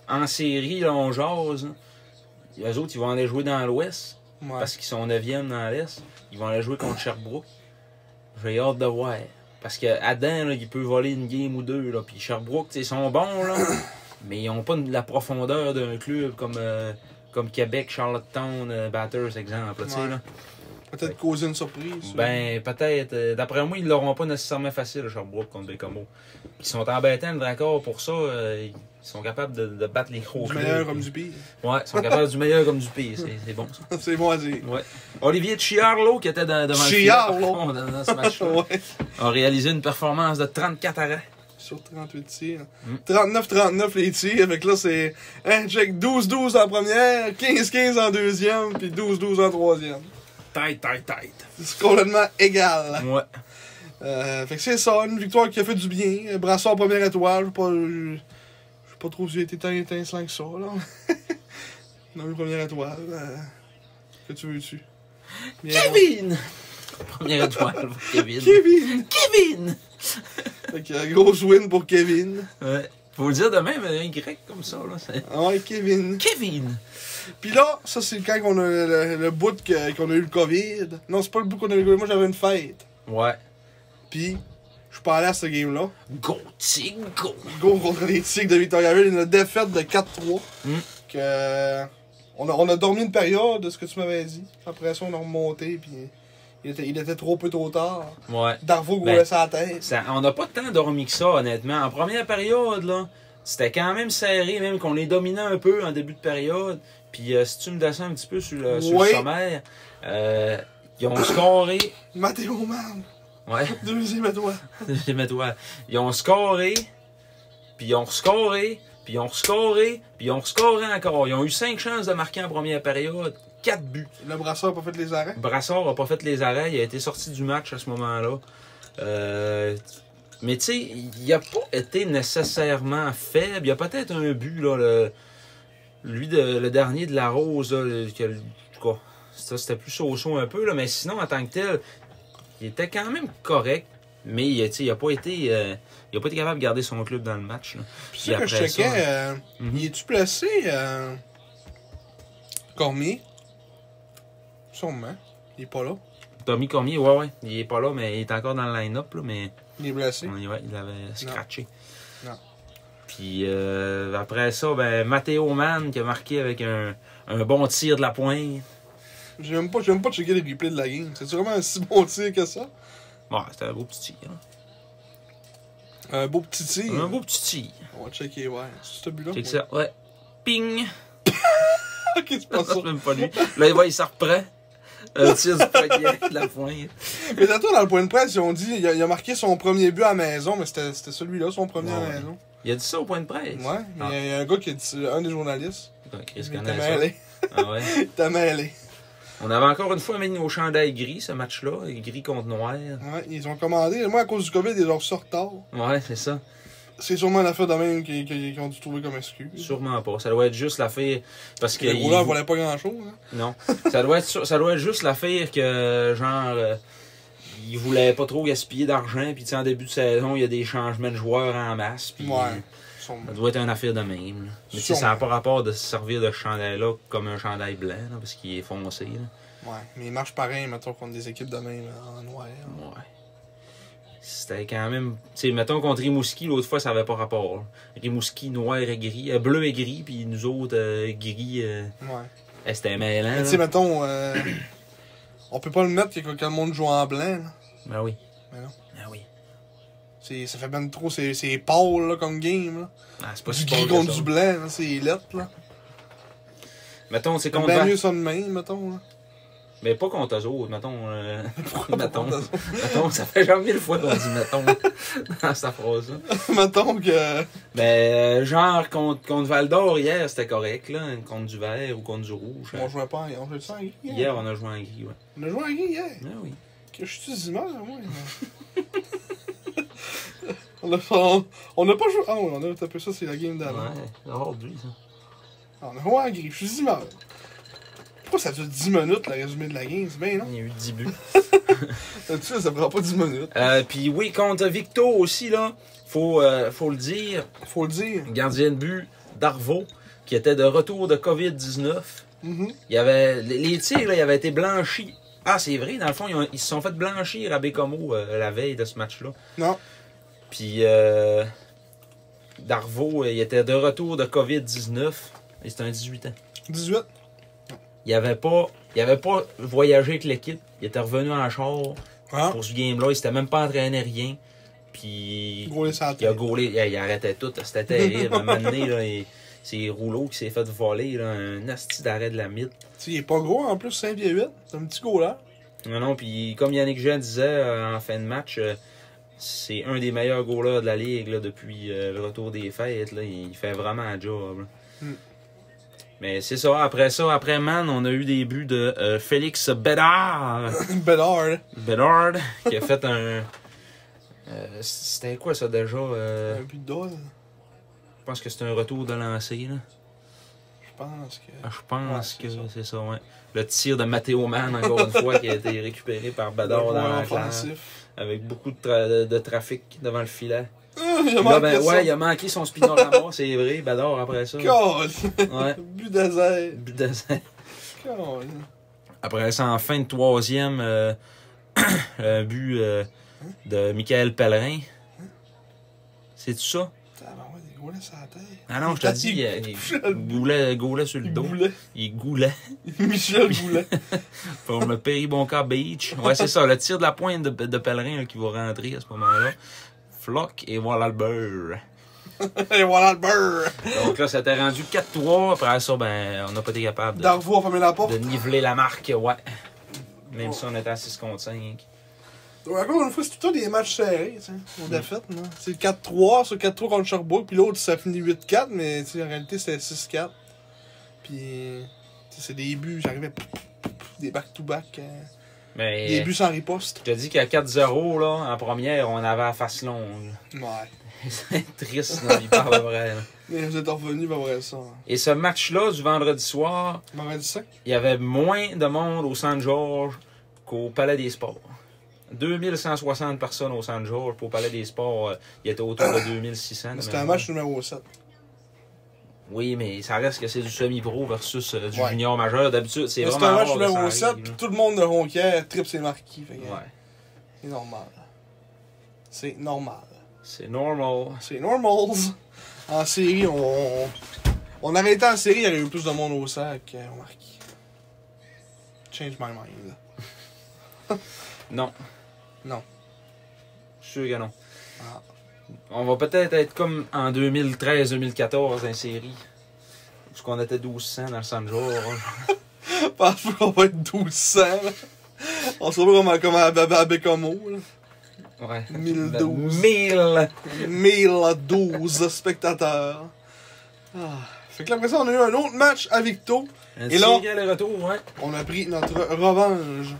en série, là, on jase. Là. Eux autres, ils vont aller jouer dans l'Ouest. Ouais. Parce qu'ils sont 9e dans l'Est. Ils vont aller jouer contre Sherbrooke. J'ai hâte de voir. Parce que Adam, là, il peut voler une game ou deux. Là. Puis Sherbrooke, ils sont bons, là, mais ils n'ont pas la profondeur d'un club comme Québec, Charlottetown, Batters, exemple. Là, Ouais. là. Peut-être causer une surprise. Ben, peut-être. D'après moi, ils l'auront pas nécessairement facile, Sherbrooke, contre Bécomo. Ils sont embêtants, le Dracor, pour ça. Ils sont capables de battre les gros Du clubs. meilleur comme du pire. Ouais, ils sont capables du meilleur comme du pire. C'est bon, ça. C'est bon à dire. Ouais. Olivier Chiarlo, qui était devant le filet, Chiarlo. par contre, dans ce match-là, Ouais. a réalisé une performance de 34 arrêts. sur 38 tirs. 39-39 les tirs. Fait que là, c'est check 12-12 en première, 15-15 en deuxième, puis 12-12 en troisième. Tête. C'est complètement égal. Ouais. Fait que c'est ça, une victoire qui a fait du bien. Brassard première étoile. Je sais pas trop si j'ai été tant étincelant que ça, là. Non, une première étoile. Que tu veux-tu? Kevin! Première étoile pour Kevin. Kevin! Fait que grosse win pour Kevin. Ouais. Faut le dire de même, un Y comme ça, là. Ouais, Kevin. Puis là, ça c'est quand on a le bout qu'on a eu le COVID. Non, c'est pas le bout qu'on a eu le COVID. Moi, j'avais une fête. Ouais. Puis, je suis pas allé à ce game-là. Go, Tigre, go! Go contre les Tigres de Victoriaville. Une défaite de 4-3. Que... On a dormi une période de ce que tu m'avais dit. Après ça, on a remonté, puis il était trop peu trop tard. Ouais. Darvaux roulait sa tête. On n'a pas tant dormi que ça, honnêtement. En première période, là, c'était quand même serré, même qu'on les dominait un peu en début de période. Puis si tu me descends un petit peu sur le sommaire, ils ont scoré. Mathéo Man. Ouais. Deuxième étoile. Deuxième étoile. Ils ont scoré, puis ils ont rescoré. Puis ils ont rescoré, puis ils ont rescoré encore. Ils ont eu 5 chances de marquer en première période. 4 buts. Le Brassard n'a pas fait les arrêts? Brassard n'a pas fait les arrêts. Il a été sorti du match à ce moment-là. Mais tu sais, il n'a pas été nécessairement faible. Il y a peut-être un but, là, le dernier de la Rose, là, en tout cas, ça, c'était plus so-so un peu, là, mais sinon, en tant que tel, il était quand même correct. Mais il n'a pas été capable de garder son club dans le match. Puis ça que je checkais, il est-tu placé Cormier? Sûrement. Il est pas là. Tommy Cormier, ouais. Il est pas là, mais il est encore dans le line-up. Là, mais... Il est blessé? Ouais, il avait scratché. Non. Puis après ça, ben Mathéo Man qui a marqué avec un bon tir de la pointe. J'ai même pas checké les replays de la game. C'est vraiment un si bon tir que ça? Ouais, c'était un beau petit tir. Hein. Un beau petit tir? Un beau petit tir. On va checker, ouais. C'est ce but-là? Check ça, ouais. Ping! Ok, c'est pas ça. C'est même pas lui. Là, il s'en reprend. Un tir du poignet de la pointe. Mais tantôt, dans le point de presse, ils ont dit il a marqué son premier but à la maison, mais c'était celui-là, son premier à la maison. Il a dit ça au point de presse? Ouais, mais il y a un gars qui a dit, un des journalistes. Chris il t'a mêlé. Ah ouais? Il t'a mêlé. On avait encore une fois mis nos chandails gris, ce match-là, gris contre noir. Ouais, ils ont commandé. Moi, à cause du COVID, ils ont reçu retard. Ouais, c'est ça. C'est sûrement l'affaire de même qu'ils ont dû trouver comme excuse. Sûrement pas. Ça doit être juste l'affaire. Parce que. Les rouleurs valaient pas grand-chose. Hein? Non. ça doit être juste l'affaire que, genre, ils voulaient pas trop gaspiller d'argent. Puis, en début de saison, il y a des changements de joueurs en masse. Puis, ouais. Ça doit être une affaire de même. Là. Mais ça n'a pas rapport de se servir de ce chandail-là comme un chandail blanc, là, parce qu'il est foncé. Là. Ouais, mais il marche pareil, mettons, contre des équipes de même en noir. Ouais. C'était quand même... Tu sais, mettons, contre Rimouski, l'autre fois, ça n'avait pas rapport. Là. Rimouski, noir et gris. Bleu et gris, puis nous autres, gris... Ouais. C'était mêlant. Mais tu sais, mettons, on peut pas le mettre quand le monde joue en blanc. Là. Ben oui. Ben non. Ben oui. Ça fait ben trop, c'est pâle là, comme game. Là. Ah, c'est pas du si gris contre du blanc, là, c'est lettre. Là. Mettons, c'est contre... Ben mieux ça de même, mettons. Là. Mais pas contre eux autres, mettons. Mettons, ça fait genre 1000 fois qu'on dit mettons dans cette phrase-là. Mettons que. Mais genre contre Val d'Or hier, c'était correct, là. Contre du vert ou contre du rouge. On jouait pas on jouait ça en gris. Hier, on a joué en gris, ouais. On a joué en gris hier? Ah oui. Que je suis d'humeur, moi. On a pas joué. Ah oui, on a tapé ça, c'est la game d'avant. Ouais, aujourd'hui, ça. On a joué en gris, je suis d'humeur. Pourquoi ça dure 10 minutes, le résumé de la game? C'est bien, non? Il y a eu 10 buts. Ça prend pas 10 minutes. Puis oui, contre Victo aussi, là, faut le dire. Faut le dire. Gardien de but, Darvaux, qui était de retour de COVID-19. Il y avait, les tirs, là, ils avaient été blanchis. Ah, c'est vrai, dans le fond, ils se sont fait blanchir à Bécomo la veille de ce match-là. Non. Puis Darvaux, il était de retour de COVID-19. Et c'était un 18 ans. 18? Il avait pas voyagé avec l'équipe. Il était revenu en char pour ce game-là. Il s'était même pas entraîné rien. Puis il a gaulé. Il arrêtait tout. C'était terrible. À un moment donné, là, c'est Rouleau qui s'est fait voler là, un asti d'arrêt de la mythe. Il est pas gros en plus, 5 pieds 8. C'est un petit goaler. Non, puis comme Yannick Jean disait en fin de match, c'est un des meilleurs goalers de la ligue là, depuis le retour des fêtes. Là. Il fait vraiment un job. Mais c'est ça, après Man, on a eu des buts de Félix Bédard. Bédard, qui a fait un... c'était quoi ça déjà? Un but d'or. Je pense que c'est un retour de lancer. Là. Je pense que c'est ça, ouais. Le tir de Matteo Mann, encore une fois, qui a été récupéré par Bédard dans la classe. Avec beaucoup de trafic devant le filet. Il a manqué son spinorama, c'est vrai, Bédard après ça. Ouais. But d'azère. Après ça, en fin de troisième, un but de Michael Pellerin. C'est tout ça? Ah non, je te dis, il goulait sur le dos. Il goulait. Michel Goulet. Pour le Péribonca Beach. Ouais, c'est ça, le tir de la pointe de Pellerin là, qui va rentrer à ce moment-là. Floc, et voilà le beurre. Et voilà le beurre. Donc là, ça t'est rendu 4-3. Après ça, ben, on n'a pas été capable Darvaux a fermé la porte. de niveler la marque, ouais. Même si on était à 6-5. Donc, encore une fois, c'est tout le temps des matchs serrés, tu sais, aux défaites, non? C'est 4-3, c'est 4-3 contre Sherbrooke, puis l'autre, ça finit 8-4, mais, tu sais, en réalité, c'était 6-4. Puis, c'est des buts, j'arrivais, des back-to-back, Mais des buts sans riposte. je te dis qu'à 4-0, là, en première, on avait la face longue. Ouais. C'est triste, là, il parle vrai. Là. Mais vous êtes revenus, ben vrai ça. Et ce match-là, du vendredi soir, Vendredi 5? il y avait moins de monde au Saint-Georges qu'au Palais des Sports. 2160 personnes au Saint-Georges. Pour Palais des Sports, il était autour de 2600. C'était un match numéro 7. Oui, mais ça reste que c'est du semi-pro versus du junior majeur. D'habitude, c'est vraiment c'est un match rare que numéro ça 7, arrive, puis là. tout le monde de Ronquière triple ses marquis. Fait que, Ouais. c'est normal. C'est normal. C'est normal. C'est normals. En série, on aurait été en série, il y aurait eu plus de monde au sac qu'au marquis. Change my mind. Non. Non. Je suis sûr que non. Ah. On va peut-être être comme en 2013-2014 en série. Parce qu'on était 1200 dans le Saint-Georges. Pense pas qu'on va être 1200. Là. On se retrouve comme à Bécomo. Ouais. 1012. 1012 spectateurs. Ah. Fait que là, après ça, on a eu un autre match à Victo. Et là, le retour, ouais. On a pris notre revanche.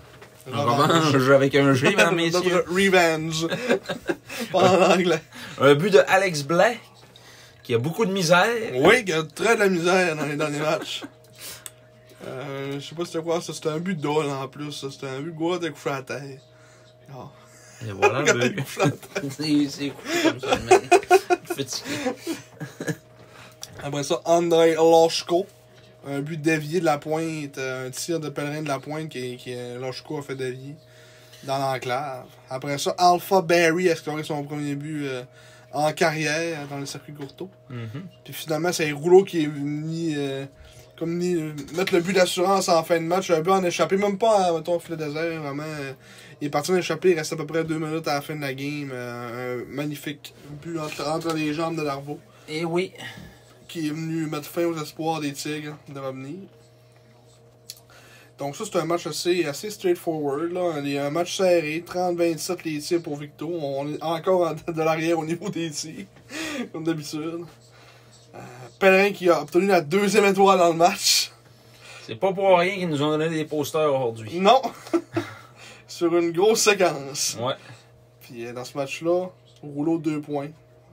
Revanche avec un G, mesdames, messieurs. Notre revenge. Pas en anglais. Un but de Alex Blais, qui a beaucoup de misère. Oui, qui a très de la misère dans les derniers matchs. Je sais pas c'était quoi, ça c'était un but de Dole en plus, ça c'était un but de Gouin de coucher à la terre. Oh. Et voilà le but. C'est cool comme ça, mais fatigué. Après ça, Andrei Loshko. Un but dévié de la pointe, un tir de pèlerin de la pointe qui Loshko a fait dévier dans l'enclave. Après ça, Alpha Barry a scoré son premier but en carrière dans le circuit Courteau. Puis finalement, c'est Rouleau qui est venu mettre le but d'assurance en fin de match. Un but en échappé, même pas à mettons, filet désert, vraiment. Il est parti en échappé, il reste à peu près 2 minutes à la fin de la game. Un magnifique but entre les jambes de Darvaux. Et oui. Qui est venu mettre fin aux espoirs des Tigres de revenir. Donc ça, c'est un match assez straightforward. Là. Il y a un match serré, 30-27 les tirs pour Victo. On est encore de l'arrière au niveau des tirs, comme d'habitude. Pellerin qui a obtenu la 2e étoile dans le match. C'est pas pour rien qu'ils nous ont donné des posters aujourd'hui. Non! Sur une grosse séquence. Ouais. Puis dans ce match-là, Rouleau 2 points.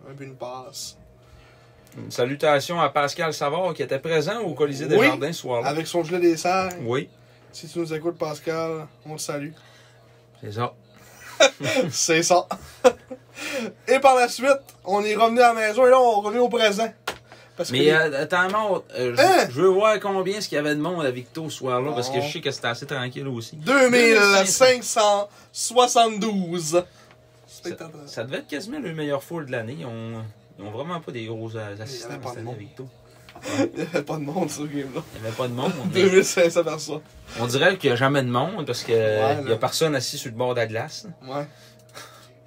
Un but, une passe. Une salutation à Pascal Savard qui était présent au Colisée des Jardins ce soir-là. Avec son gilet des serres. Oui. Si tu nous écoutes, Pascal, on le salue. C'est ça. C'est ça. Et par la suite, on est revenu à la maison et là, on revient au présent. Parce mais attends, je veux voir combien est-ce qu'il y avait de monde à Victo ce soir-là, parce que je sais que c'était assez tranquille aussi. 2572 spectateurs. Ça devait être quasiment le meilleur foule de l'année. Ils ont vraiment pas des gros assistants cette année à Victo. Il n'y avait pas de monde sur ce game-là. Il n'y avait pas de monde. 2500 personnes. On dirait qu'il n'y a jamais de monde parce qu'il n'y a personne assis sur le bord de la glace. Ouais.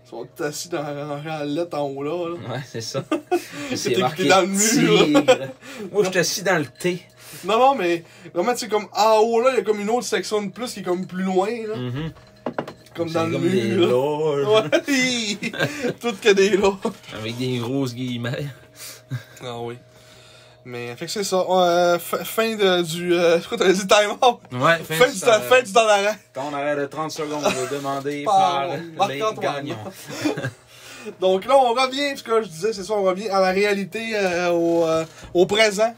Ils sont assis dans la lettre en haut là. Ouais, c'est ça. C'est marqué dans le mur. Moi, je suis assis dans le thé. Non, mais vraiment, tu sais, comme en haut là, il y a comme une autre section de plus qui est comme plus loin. Là. comme dans le comme des mur. loges. Ouais, tout que des loges. Avec des grosses guillemets. Ah oui. Mais, fait que c'est ça. Fin du. Quoi, t'avais dit time out? Ouais, Fin du temps d'arrêt. Ton arrêt de 30 secondes demandé Par par Marc-Antoine. Gagnon. Donc là, on revient, ce que je disais, c'est ça, on revient à la réalité, au présent.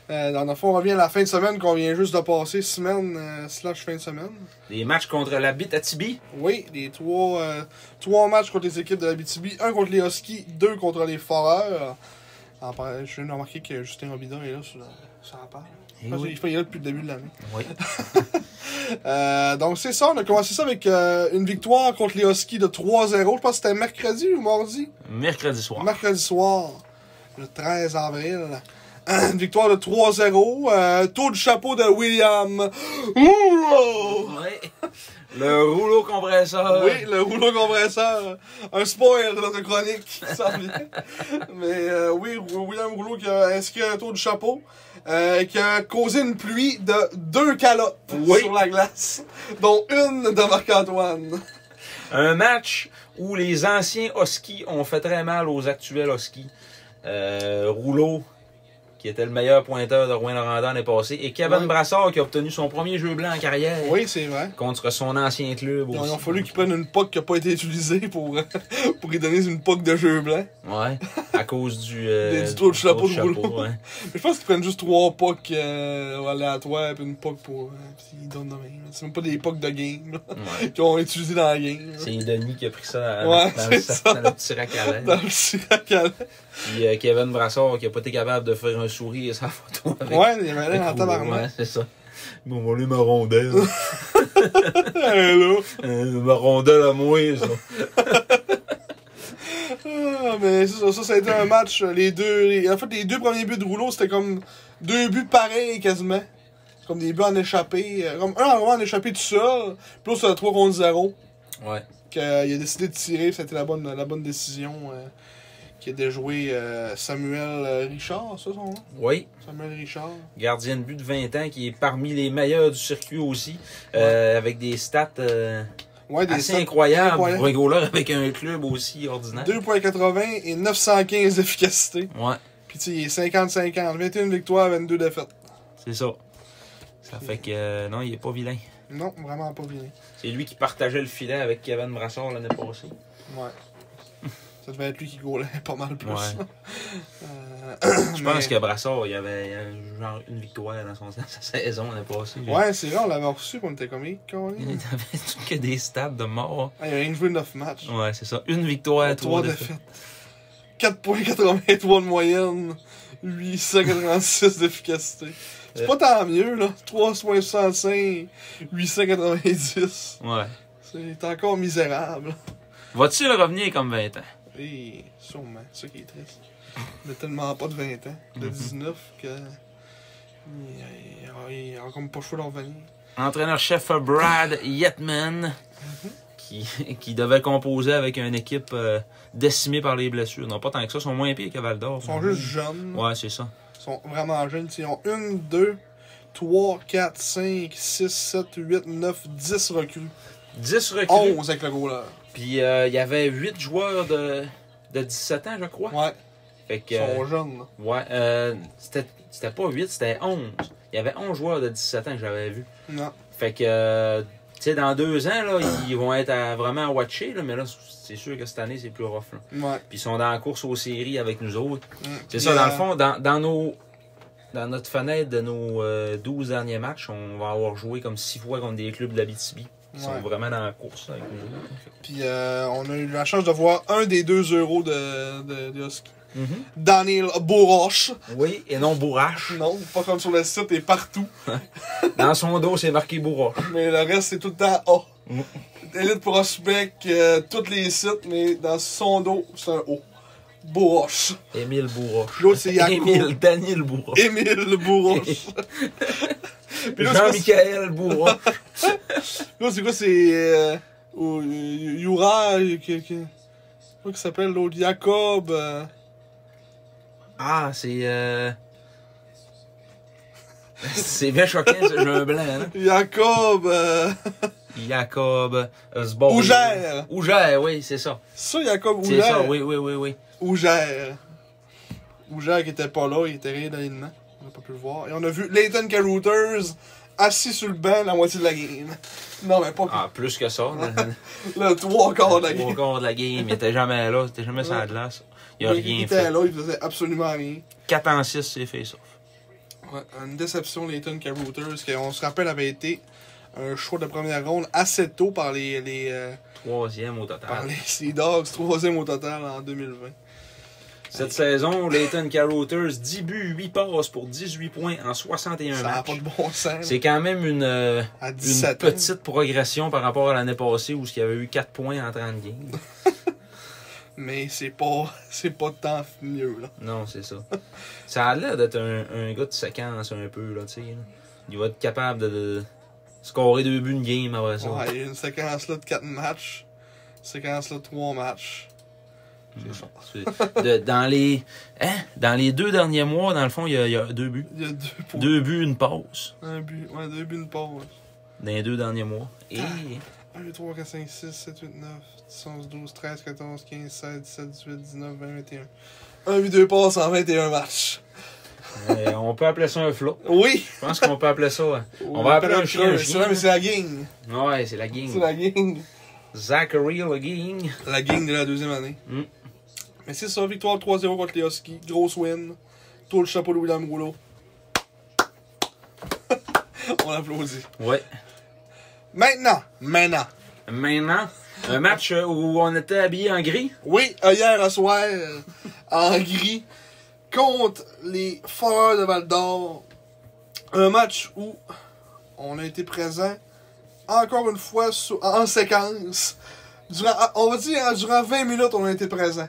Dans le fond, on revient à la fin de semaine qu'on vient juste de passer, semaine / fin de semaine. Des matchs contre la Bit-Atibi. Oui, les trois matchs contre les équipes de la BTB, un contre les Huskies, 2 contre les Foreurs. Je viens de remarquer que Justin Robida est là sur la page. Il est là depuis le début de l'année. Oui. Donc c'est ça, on a commencé ça avec une victoire contre les Huskies de 3-0. Je pense que c'était mercredi ou mardi? Mercredi soir. Mercredi soir, le 13 avril. Une victoire de 3-0. Tour du chapeau de William. Oui. Le rouleau compresseur. Oui, le rouleau compresseur. Un spoil de notre chronique qui s'en vient. Mais oui, William Rouleau qui a inscrit un tour du chapeau. Qui a causé une pluie de 2 calottes sur la glace, dont une de Marc-Antoine. Un match où les anciens Huskies ont fait très mal aux actuels Huskies. Rouleau, qui était le meilleur pointeur de Rouyn-Noranda l'année passée, et Kevin Brassard, qui a obtenu son premier jeu blanc en carrière. Oui, c'est vrai. Contre son ancien club aussi. Il a fallu qu'il prenne une POC qui n'a pas été utilisée pour lui donner une POC de jeu blanc. Ouais, à cause du tour du chapeau de Rouleau. Ouais. Mais je pense qu'ils prennent juste 3 POC aléatoires et une POC pour... puis ils donnent de même. C'est même pas des POC de game qu'ils ont utilisé dans la game. C'est Denis qui a pris ça dans le petit rack à dans le petit rack à lait. Puis Kevin Brassard qui a pas été capable de faire un sourire sa photo avec. Ouais, il y avait l'air en tabarnak. Ouais, c'est ça. Bon, on va aller ma rondelle. Ma rondelle à moi, ça. Mais ça a été un match. En fait, les deux premiers buts de Rouleau, c'était comme 2 buts pareils quasiment. Comme des buts en échappé. Comme un vraiment en échappé tout seul. Puis l'autre, c'était 3 contre 0. Ouais. Il a décidé de tirer, c'était la bonne décision. Qui a déjoué Samuel Richard, ça son nom? Oui. Samuel Richard. Gardien de but de 20 ans qui est parmi les meilleurs du circuit aussi. Avec des stats assez incroyables pour un goaler avec un club aussi ordinaire. 2.80 et 915 d'efficacité. Ouais. Puis tu sais, il est 50-50. 21 victoires, 22 défaites. C'est ça. Ça fait que non, il est pas vilain. Non, vraiment pas vilain. C'est lui qui partageait le filet avec Kevin Brassard l'année passée. Ouais. Ça devait être lui qui goalait pas mal plus. Ouais. Je pense que Brassard, il y avait genre une victoire dans sa saison l'année passée. Ouais, c'est vrai, on l'avait reçu quand on était comique. Il avait que des stats de mort. Ah, il a rien joué 9 matchs. Ouais, c'est ça. Une victoire, 3 défaites. 4.83 de moyenne, 886 d'efficacité. C'est pas tant mieux, là. 3.65, 890. Ouais. C'est encore misérable. Va-t-il revenir comme 20 ans? Oui, sûrement. C'est ça qui est triste. Il n'a tellement pas de 20 ans, de 19, que. Il a comme pas le choix d'en revenir. Entraîneur-chef Brad Yetman, qui devait composer avec une équipe décimée par les blessures. Non, pas tant que ça. Ils sont moins pires que Val-d'Or. Ils sont juste jeunes. Ouais, c'est ça. Ils sont vraiment jeunes. Ils ont 1, 2, 3, 4, 5, 6, 7, 8, 9, 10 recrues. 10 recrues. 11 avec le goaler. Puis il y avait 8 joueurs de 17 ans, je crois. Ouais. Fait que, ils sont jeunes. Là. Ouais. C'était pas 8, c'était 11. Il y avait 11 joueurs de 17 ans que j'avais vu. Non. Fait que, tu sais, dans 2 ans, là, ils vont être vraiment à watcher, là, mais là, c'est sûr que cette année, c'est plus rough. Là. Ouais. Puis ils sont dans la course aux séries avec nous autres. C'est ça, dans le fond, dans notre fenêtre de nos 12 derniers matchs, on va avoir joué comme 6 fois contre des clubs de l'Abitibi. Ils sont vraiment dans la course avec nous autres. Puis on a eu la chance de voir un des 2 euros de Husky. Daniel Bourrache. Oui, et non Bourrache. Non, pas comme sur le site, il est partout. Dans son dos, c'est marqué Bourrache. Mais le reste, c'est tout le temps A. Elite Prospect, tous les sites, mais dans son dos, c'est un O. Bourrache. Émile Bourrache. L'autre, c'est Yacoub. Daniel Bourrache. Émile Bourrache. Jean-Michel Bourrache. Là, c'est quoi, c'est... Yura... Comment il s'appelle, l'autre? Jacob... Ah, c'est... C'est bien choquant, ce jeu blanc. Hein? Jacob... Jacob Sborg. Ougère, oui, c'est ça. Ça, Jacob C'est Ougère. ça, oui. Ougère qui était pas là, il était rien dans l'alignement. On n'a pas pu le voir. Et on a vu Leighton Carothers assis sur le banc la moitié de la game. Non, mais pas plus. Ah, plus que ça. Le 3/4 de la game. 3/4 de la game, il était jamais là, il était jamais sur la glace. Il a rien Il fait. était là, il faisait absolument rien. 4-6, c'est face-off. Ouais, une déception, Leighton Carothers, qui, on se rappelle, avait été un choix de première ronde assez tôt par les Troisième au total. par les Sea Dogs, 3e au total en 2020. Cette saison, Leighton Carothers, 10 buts, 8 passes pour 18 points en 61 Ça n'a matchs. pas de bon sens. C'est quand même une 17 ans. petite progression par rapport à l'année passée où il y avait eu 4 points en 30 games. Mais c'est pas tant mieux, là. Non, c'est ça. Ça a l'air d'être un gars de séquence un peu, là, tu sais. Là. Il va être capable de scorer 2 buts une game après ça. Ouais, il y a une séquence là de 4 matchs. Une séquence là de 3 matchs. Dans les 2 derniers mois, dans le fond, il y a 2 buts. Il y a 2 points. 2 buts, une passe. Un but. Ouais, 2 buts, une pause. Dans les 2 derniers mois. Et 1, 2, 3, 4, 5, 6, 7, 8, 9, 10, 11, 12, 13, 14, 15, 16, 17, 18, 19, 20, 21. 1 but, 2 passes en 21 matchs. on peut appeler ça un flop. Oui! Je pense qu'on peut appeler ça. On va appeler un chien. C'est vrai, mais c'est la gang. Ouais, c'est la gang. C'est la gang. Zachary le gang. La gang de la 2e année. Mais c'est ça, victoire 3-0 contre les Huskies. Grosse win. Tout le chapeau de William Rouleau. On applaudit. Ouais. Maintenant, Maintenant, un match où on était habillé en gris. oui, hier à soir, en gris, contre les Foreurs de Val-d'Or. Un match où on a été présent, encore une fois, en séquence. On va dire, durant 20 minutes, on a été présent.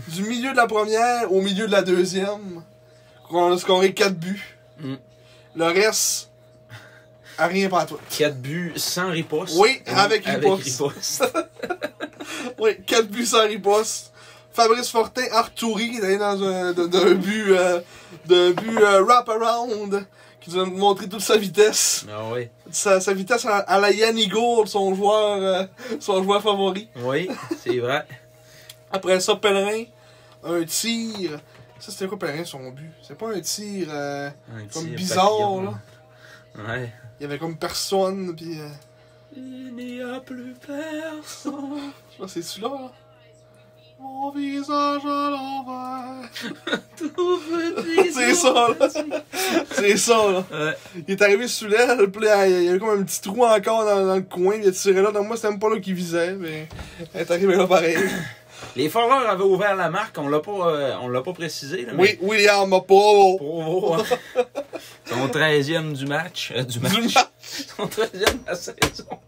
Du milieu de la première au milieu de la deuxième. On a scoré 4 buts. Le reste, à rien pas tout. 4 buts sans riposte. Oui, avec riposte. Oui, 4 buts sans riposte. Fabrice Fortin, Arturi, il est dans d'un but, wrap-around, qui nous a montré toute sa vitesse. Ah oui. Sa vitesse à la Yanni Gourde, son joueur favori. Oui, c'est vrai. Après ça, Pellerin, un tir. Ça, c'était quoi, Pellerin, son but? C'est pas un tir comme tir bizarre, papillon, là. Ouais. Il y avait comme personne, pis... Il n'y a plus personne. Je pense que c'est celui-là, là. Mon visage à l'envers. Tout petit. C'est ça, là. C'est ça, là. Ouais. Il est arrivé sous l'aile, puis là, il y avait comme un petit trou encore dans le coin, il a tiré là. Donc moi, c'était même pas là qu'il visait, mais il est arrivé là pareil. Les Foreurs avaient ouvert la marque, on l'a pas précisé. Là, Oui, William Provo. Provo, hein. Son 13e du match. Son 13e de la saison.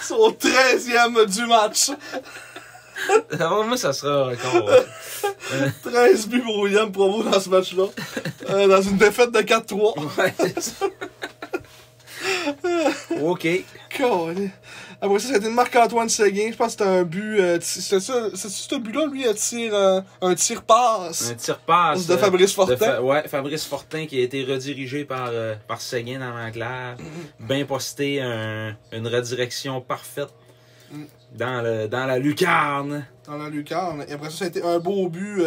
Son 13e du match. Moi, ça sera un record. 13 buts pour William Provo dans ce match-là. Dans une défaite de 4-3. Ouais, c'est ça. OK. God. Après ça a été Marc-Antoine Séguin. Je pense que c'était un but. C'est ce but-là, lui, un tir passe. Un tir-passe. De Fabrice Fortin. Ouais, Fabrice Fortin qui a été redirigé par Séguin dans l'enclave. Bien posté, une redirection parfaite dans la lucarne. Dans la lucarne. Et après ça a été un beau but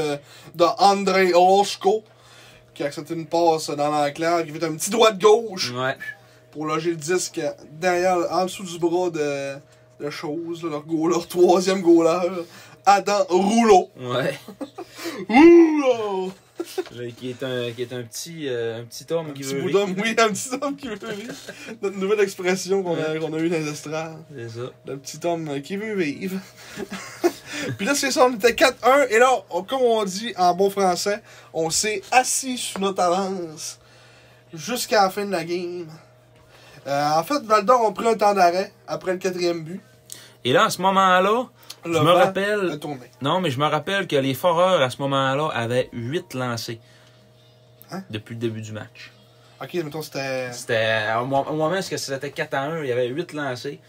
de Andrei Olszko, qui a accepté une passe dans l'enclave, qui fait un petit droit de gauche. Ouais. Pour loger le disque derrière, en dessous du bras de chose, là, leur troisième goaler, Adam Rouleau. Ouais. Rouleau! Qui est un petit homme qui veut Oui, un petit homme qui veut vivre. Notre nouvelle expression qu'on a eue dans les estrades. C'est ça. Le petit homme qui veut vivre. Puis là, c'est ça, on était 4-1. Et là, comme on dit en bon français, on s'est assis sur notre avance jusqu'à la fin de la game. En fait, Val-d'Or ont pris un temps d'arrêt après le 4e but. Et là, à ce moment-là, je me rappelle. Non, mais je me rappelle que les Foreurs, à ce moment-là, avaient 8 lancés. Hein? Depuis le début du match. Ok, mettons, c'était. Au moment où c'était 4-1, il y avait 8 lancés.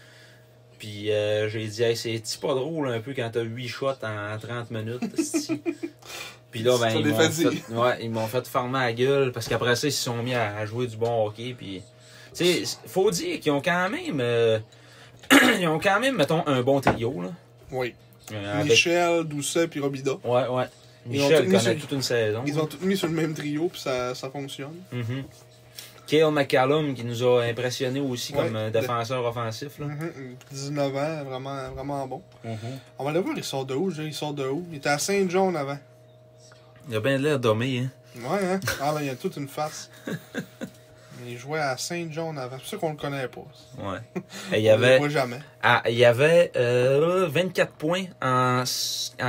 Puis j'ai dit, hey, c'est pas drôle un peu quand t'as 8 shots en 30 minutes. Puis là, ben, ils m'ont fait fermer la gueule parce qu'après ça, ils se sont mis à jouer du bon hockey. Puis sais, faut dire qu'ils ont quand même... ils ont quand même, mettons, un bon trio, là. Oui. Avec... Michel, Doucet puis Robida. Ouais, ouais. Michel connaît toute une saison. Ils ont tout mis sur le même trio puis ça fonctionne. Cale McCallum qui nous a impressionné aussi comme défenseur offensif. Là. 19 ans, vraiment bon. On va aller voir, il sort de où? Il sort de où? Il était à Saint-John avant. Il a bien l'air dommé, hein? Ouais, hein? Ah, ben, il a toute une face. Mais il jouait à Saint-John avant. C'est pour ça qu'on le connaît pas. Ouais. Et il y avait... On le voit jamais. Ah, il y avait 24 points en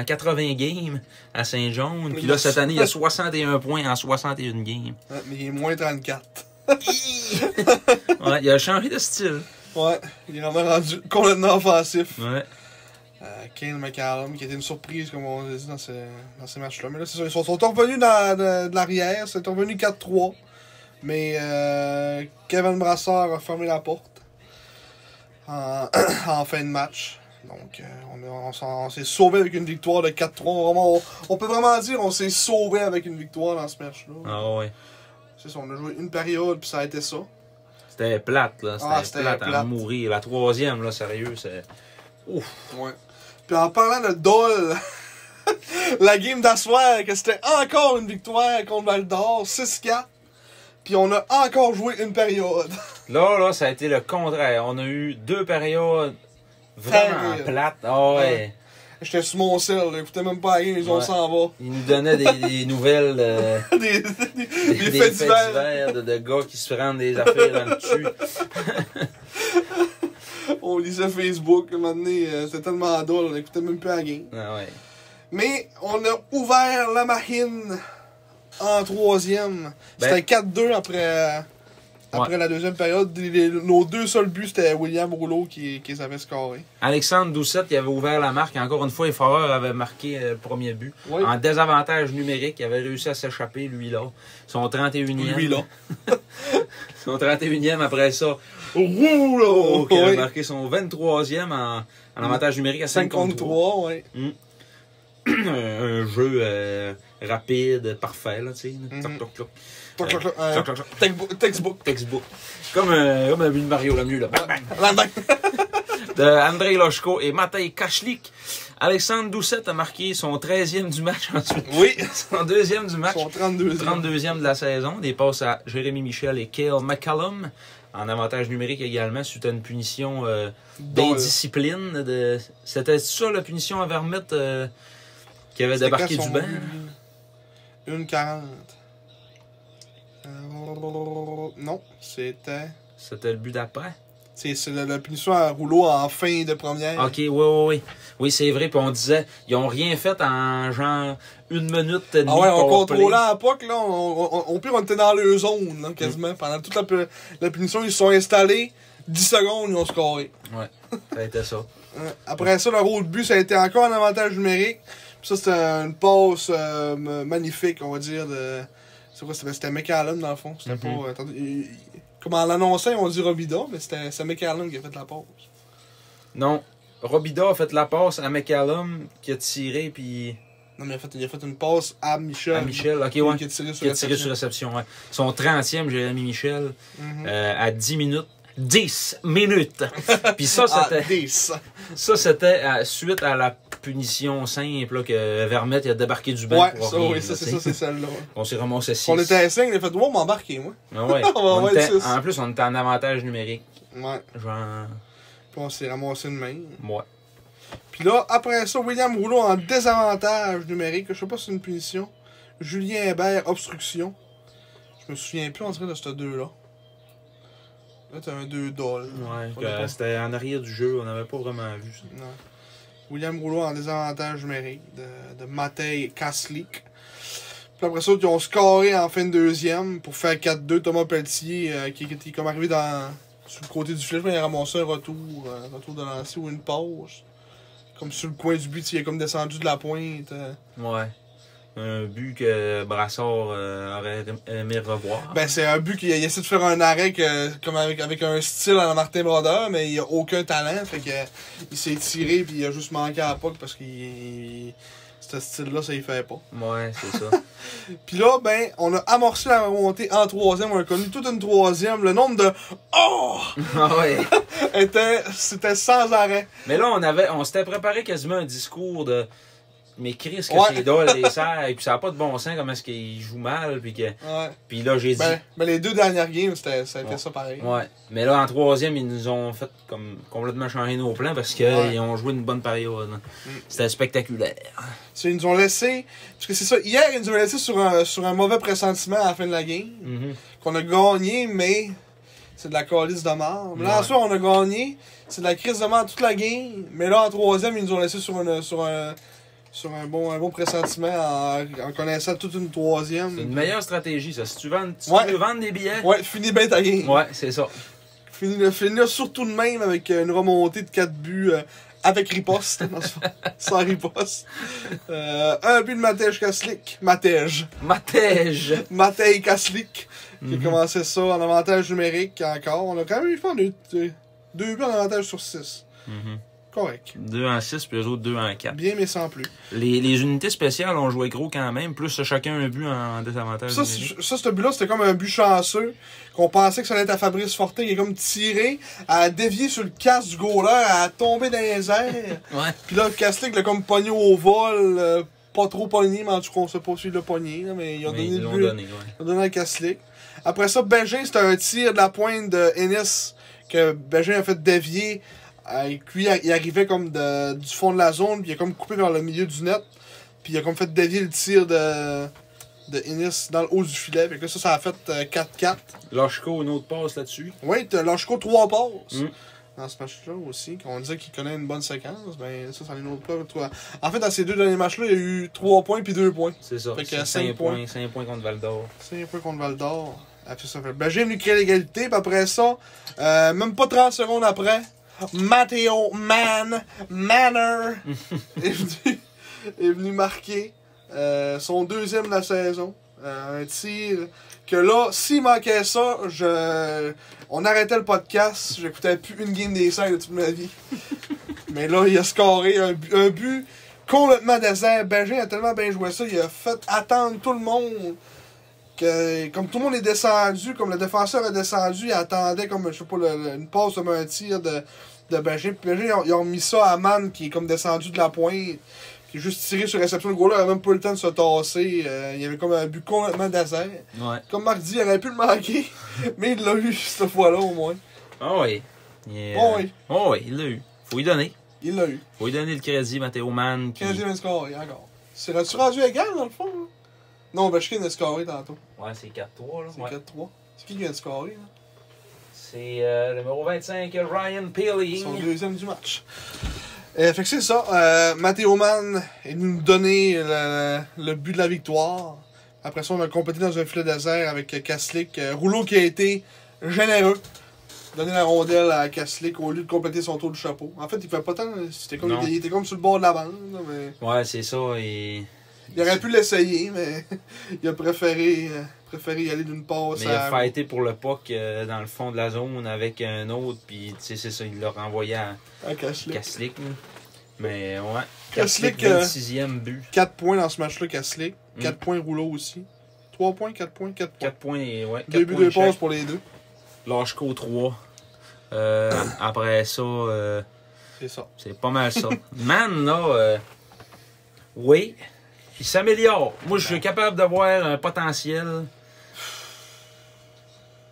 80 games à Saint-John. Puis là, cette année, il y a 61 points en 61 games. Ouais, mais il est moins 34. Ouais, il a changé de style. Ouais, il est vraiment rendu complètement offensif. Ouais. Cale McCallum, qui était une surprise, comme on l'a dit dans ces matchs-là. Mais là, c'est ça, ils sont revenus de l'arrière, ils sont revenus 4-3. Mais Kevin Brassard a fermé la porte en fin de match. Donc, on s'est sauvé avec une victoire de 4-3. On peut vraiment dire qu'on s'est sauvé avec une victoire dans ce match-là. Ah ouais. C'est ça, on a joué une période, puis ça a été ça. C'était plate, là. C'était plate à plate. mourir. La troisième, là, sérieux, c'est... Ouf. Ouais. Puis en parlant de Dole, la game d'asseoir, que c'était encore une victoire contre Val d'Or, 6-4. Puis on a encore joué une période. Là, ça a été le contraire. On a eu 2 périodes vraiment plates. Ah ouais. J'étais sur mon sel, j'écoutais même pas la game, ils ont s'en va. Ils nous donnaient des nouvelles... des faits divers de gars qui se prennent des affaires dans le cul. On lisait Facebook, un moment donné, c'était tellement drôle, on n'écoutait même plus la game. Ah ouais. Mais on a ouvert la machine en troisième. C'était 4-2 après la deuxième période. Nos 2 seuls buts, c'était William Rouleau qui les avait scorés. Alexandre Doucette, il avait ouvert la marque. Encore une fois, Efforeur avait marqué le premier but. Oui. En désavantage numérique, il avait réussi à s'échapper, lui-là. Son 31e. Lui-là. Son 31e après ça. Rouleau! Qui avait Oui. marqué son 23e en avantage numérique à 53. oui. Un jeu rapide, parfait, là, tu sais. Toc, toc, toc. Textbook. Comme un but de Mario Lemieux, là. Bang, bang. De Andrei Loshko et Matej Kachlik. Alexandre Doucette a marqué son 13e du match ensuite. Oui. Son 2e du match. Son 32e. 32e de la saison. Des passes à Jérémy Michel et Cale McCallum. En avantage numérique également, suite à une punition d'indiscipline. C'était ça la punition à Vermette qui avait débarqué du banc? 1,40. Non, c'était... C'était le but d'après? C'est la punition à Rouleau en fin de première. Ok, oui. Oui, c'est vrai. Puis on disait, ils ont rien fait en genre 1 minute et demie. Ah ouais, on contrôlait à l'époque, là. Au pire, on était dans leur zone, là, quasiment. Pendant toute la punition, ils se sont installés. 10 secondes, ils ont scoré. Ouais, ça a été ça. Après ça, le rôle de but, ça a été encore un avantage numérique. Puis ça, c'était une passe magnifique, on va dire. C'est quoi, c'était McCallum, dans le fond. C'était pas... Comme en l'annonçant, on dit Robida, mais c'est McCallum qui a fait la passe. Non, Robida a fait la passe à McCallum qui a tiré, puis... Non, mais il a fait une passe à Michel. À Michel, ok, ouais. Qui a tiré sur réception, ouais. Son 30e, Jérémy Michel, à 10 minutes. 10 minutes! Puis ça, c'était... 10. Ça, c'était suite à la punition simple, là, que Vermette il a débarqué du banc pour ça, rien. Oui, ça, c'est celle-là. On s'est ramassé 6. On était à 5, il a fait « Wow, m'embarquer, moi! Ah ouais. On va être 6. En plus, on était en avantage numérique. Ouais. Genre... Puis on s'est ramassé de main. Ouais. Puis là, après ça, William Rouleau en désavantage numérique. Je sais pas si c'est une punition. Julien Hébert, obstruction. Je me souviens plus, on dirait, de ce 2-là. Là, t'as un 2 doll. Ouais, c'était en arrière du jeu, on n'avait pas vraiment vu ça. Non. William Rouleau en désavantage numérique de Matej Kachlik. Puis après ça, ils ont scoré en fin de deuxième pour faire 4-2. Thomas Pelletier, qui est comme arrivé sur le côté du filet, il a ramassé un retour de lancer ou une pause. Comme sur le coin du but, il est comme descendu de la pointe. Ouais. Un but que Brassard aurait aimé revoir. Ben, c'est un but qu'il essaie de faire un arrêt comme avec un style à la Martin Brodeur, mais il a aucun talent. Fait que il s'est tiré puis il a juste manqué à la puck parce qu'il ce style-là, ça y fait pas. Ouais, c'est ça. Puis là, ben, on a amorcé la remontée en troisième. On a connu toute une troisième. Le nombre de « Oh! » Ah ouais. c'était sans arrêt. Mais là, on s'était préparé quasiment un discours de... Mais Chris, que Ouais. c'est dole les serres, puis ça n'a pas de bon sens, comment est-ce qu'il joue mal, puis que... Ouais. Puis là, j'ai dit... Ben, les deux dernières games, ça a été ça pareil. Ouais. Mais là, en troisième, ils nous ont fait comme complètement changer nos plans parce qu'ils ont joué une bonne période. C'était spectaculaire. Ils nous ont laissé... Parce que c'est ça, hier, ils nous ont laissé sur un mauvais pressentiment à la fin de la game. Qu'on a gagné, mais c'est de la calice de mort. Mais là, en soi, on a gagné. C'est de la crise de mort toute la game. Mais là, en troisième, ils nous ont laissé sur un bon pressentiment en connaissant toute une troisième. C'est une meilleure stratégie, ça. Si tu veux vendre des billets... Ouais, finis bien ta game. Ouais, c'est ça. Finis surtout de même avec une remontée de 4 buts avec riposte. Sans riposte. Un but de Matej Kaslik. Matej Kaslik. Qui a commencé ça en avantage numérique encore. On a quand même eu deux buts en avantage sur 6. Correct. 2 en 6, puis eux autres 2 en 4. Bien, mais sans plus. Les unités spéciales ont joué gros quand même, plus chacun un but en désavantage. Ça, ce but-là, c'était comme un but chanceux, qu'on pensait que ça allait être à Fabrice Fortin, qui est comme tiré, à dévier sur le casque du goaler, à tomber dans les airs. Ouais. Puis là, Kaslik l'a comme pogné au vol, pas trop pogné, mais en tout cas, on sait pas s'il l'a pogné, là, mais ils ont donné le but. Ils ont donné à Kaslik. Après ça, Bégin, c'était un tir de la pointe de Ennis, que Bégin a fait dévier. Lui, il arrivait comme du fond de la zone, puis il a comme coupé vers le milieu du net, puis il a comme fait dévier le tir de Ennis dans le haut du filet. Fait que ça a fait 4-4. Lachko, une autre passe là-dessus. Oui, Lachko 3 passes. Dans ce match-là aussi, qu'on disait qu'il connaît une bonne séquence, ben ça, c'en est une autre preuve. En fait, dans ces deux derniers matchs-là, il y a eu 3 points puis 2 points. C'est ça. Fait que 5 points. 5 points contre Val-d'Or. 5 points contre Val-d'Or. Après ça, Bégin est venu créer l'égalité, puis après ça, même pas 30 secondes après, Matteo Manner est venu marquer son deuxième de la saison. Un tir que là, s'il manquait ça, on arrêtait le podcast. J'écoutais plus une game des Serres de toute ma vie. Mais là, il a scoré un but complètement désert. Bégin a tellement bien joué ça, il a fait attendre tout le monde. Que, comme tout le monde est descendu, comme le défenseur est descendu, il attendait comme, je sais pas, une passe comme un tir de Bégin. Puis Bégin, ils ont mis ça à Mann, qui est comme descendu de la pointe, qui est juste tiré sur réception. Le goaler n'a même pas eu le temps de se tasser. Il y avait comme un but complètement désert. Ouais. Comme Marc dit, il aurait pu le manquer, mais il l'a eu cette fois-là au moins. Ah oui. Oui. Oh oui, il l'a eu. Faut lui donner. Il l'a eu. Faut lui donner le crédit, Matteo Mann. 15e score, encore. C'est-tu rendu égal dans le fond? Là? Non, Ovechkin a scoré tantôt. Ouais, c'est 4-3 là. C'est 4-3. C'est qui vient de scorer là? C'est le numéro 25, Ryan Peeling. Son deuxième du match. Fait que c'est ça. Matteo Mann est venu nous donner le but de la victoire. Après ça, on a complété dans un filet désert avec Kaslik. Rouleau qui a été généreux. Donner la rondelle à Kaslik au lieu de compléter son tour de chapeau. En fait, il fait pas tant. Il était comme sur le bord de la bande. Mais... Ouais, c'est ça. Il aurait pu l'essayer, mais il a préféré y aller d'une passe. Mais il a fighté pour le puck dans le fond de la zone avec un autre, puis c'est ça, il l'a renvoyé à Kaslik. Mais ouais, Kaslik, 26e but. 4 points dans ce match-là, Kaslik. 4 points Rouleau aussi. 3 points, 4 points, 4 points. 4 points, ouais. 2 buts, 2 passes pour les deux. Lachko 3. Après ça, c'est ça. C'est pas mal ça. Man, là, oui. Il s'améliore. Moi, je suis capable d'avoir un potentiel.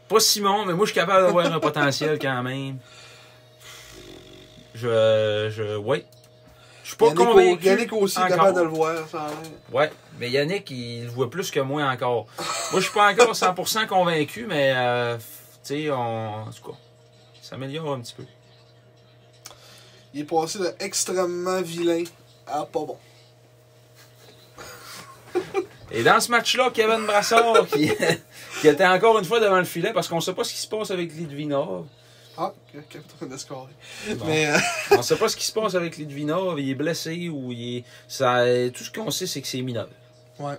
Pas Simon, mais moi, je suis capable d'avoir un potentiel quand même. Ouais. Je suis pas convaincu. Yannick aussi est capable de le voir. Ça ouais, mais Yannick, il le voit plus que moi encore. Moi, je suis pas encore 100% convaincu, mais tu sais, en tout cas, il s'améliore un petit peu. Il est passé de extrêmement vilain à pas bon. Et dans ce match-là, Kevin Brassard, qui était encore une fois devant le filet, parce qu'on ne sait pas ce qui se passe avec Litvinov. Ah, Captain de scorer. Bon. Mais on ne sait pas ce qui se passe avec Litvinov. Il est blessé ou il est... tout ce qu'on sait, c'est que c'est mineur. Ouais.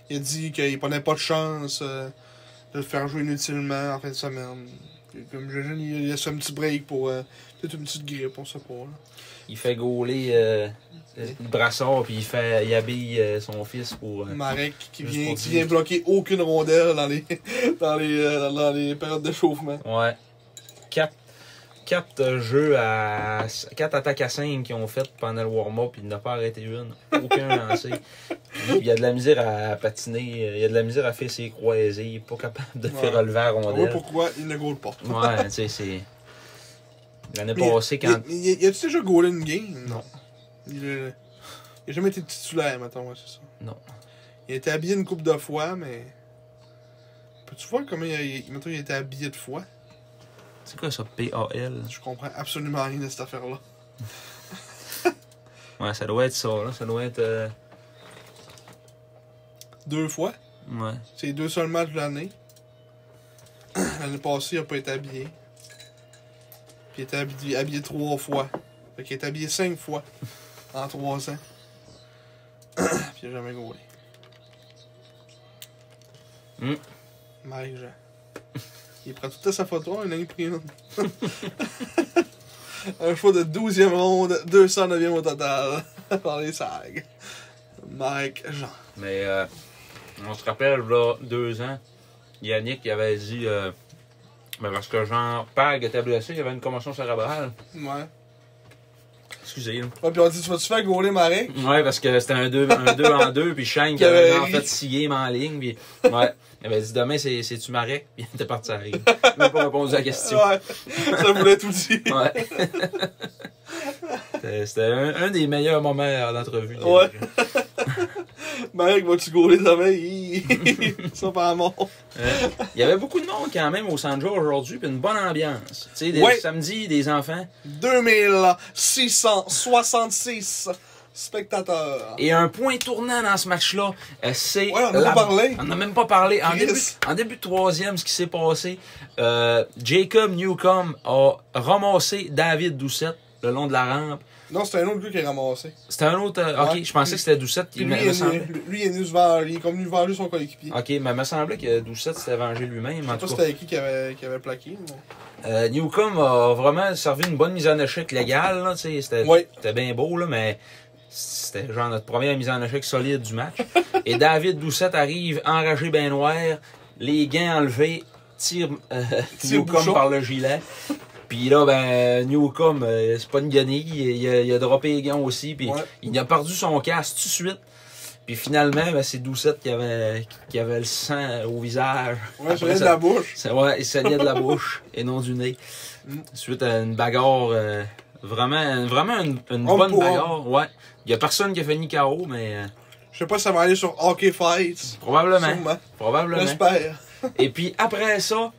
Il a dit qu'il prenait pas de chance de le faire jouer inutilement en fin de semaine. Comme j'imagine, il laisse un petit break pour peut-être une petite grippe, on sait pas. Là. Il fait gauler le brassard, puis il habille son fils pour... Marek qui juste vient, pour qui dire. vient bloquer aucune rondelle dans les, dans les périodes d'échauffement. Ouais. 4 jeux à... 4 attaques à 5 qu'ils ont fait pendant le warm-up, il n'a pas arrêté une. Aucun lancé. Puis il y a de la misère à patiner, il y a de la misère à faire ses croisés, il n'est pas capable de faire relever la On voit rondelle. pourquoi il ne goal pas. Ouais, tu sais, c'est... L'année passée, quand... Il a-tu déjà goalé une game? Non. Il a jamais été titulaire, mettons, ouais, c'est ça. Non. Il a été habillé une couple de fois, mais... Peux-tu voir comment mettons, il a été habillé de fois? C'est quoi ça, PAL? Je comprends absolument rien de cette affaire-là. Ouais, ça doit être ça, là. Ça doit être... 2 fois. Ouais. C'est les 2 seuls matchs de l'année. L'année passée, il n'a pas été habillé. Puis il a été habillé 3 fois. Fait qu'il a été habillé 5 fois en 3 ans. Puis il n'a jamais goalé. Mike Jean. Il prend toute sa photo, il en a pris une. Un choix de 12e ronde, 209e au total par les SAG. Mike Jean. Mais on se rappelle, là, 2 ans, Yannick il avait dit... ben parce que Jean Pag était blessé, il avait une commotion cérébrale. Ouais. Excusez. Là. Ouais, puis on dit, tu vas-tu faire gauler Marek? Ouais, parce que c'était un 2 en 2, puis Shane qui avait en fait 6 games en ligne, puis ouais. Il avait dit demain c'est-tu Marek? Puis il était parti à rire. Il n'a pas répondu à la question. Ouais, ça voulait tout dire. Ouais. C'était un des meilleurs moments à l'entrevue. Ouais. Marek, vas-tu gauler demain? Ça pas mort. Il y avait beaucoup de monde quand même au Sandra aujourd'hui, puis une bonne ambiance. Tu sais, samedi, des enfants. 2666 spectateurs. Et un point tournant dans ce match-là, c'est... Ouais, on n'a pas parlé. On n'a même pas parlé. En début de troisième, ce qui s'est passé, Jacob Newcomb a ramassé David Doucette le long de la rampe. Non, c'était un autre gars qui a ramassé. C'était un autre... OK, je pensais que c'était Doucette qui lui, il est venu se venger, il est comme venu venger son coéquipier. OK, mais il me semblait que Doucette s'était vengé lui-même. Je sais pas c'était qui avait plaqué. Mais... Newcomb a vraiment servi une bonne mise en échec légale. Là, c'était bien beau, là, mais... C'était genre notre première mise en échec solide du match. Et David Doucette arrive enragé ben noir, les gants enlevés, tire Newcomb par le gilet. Puis là, ben, Newcomb, c'est pas une guenille, il a droppé les gants aussi, puis il a perdu son casque tout de suite. Puis finalement, ben, c'est Doucette qui avait le sang au visage. Ouais, ça vient de la bouche. Ouais, il saignait de la bouche et non du nez. Suite à une bagarre, vraiment une bonne bagarre. Ouais. Il y a personne qui a fini KO, mais... Je sais pas si ça va aller sur Hockey Fights. Probablement. Probablement. J'espère. Et puis après ça,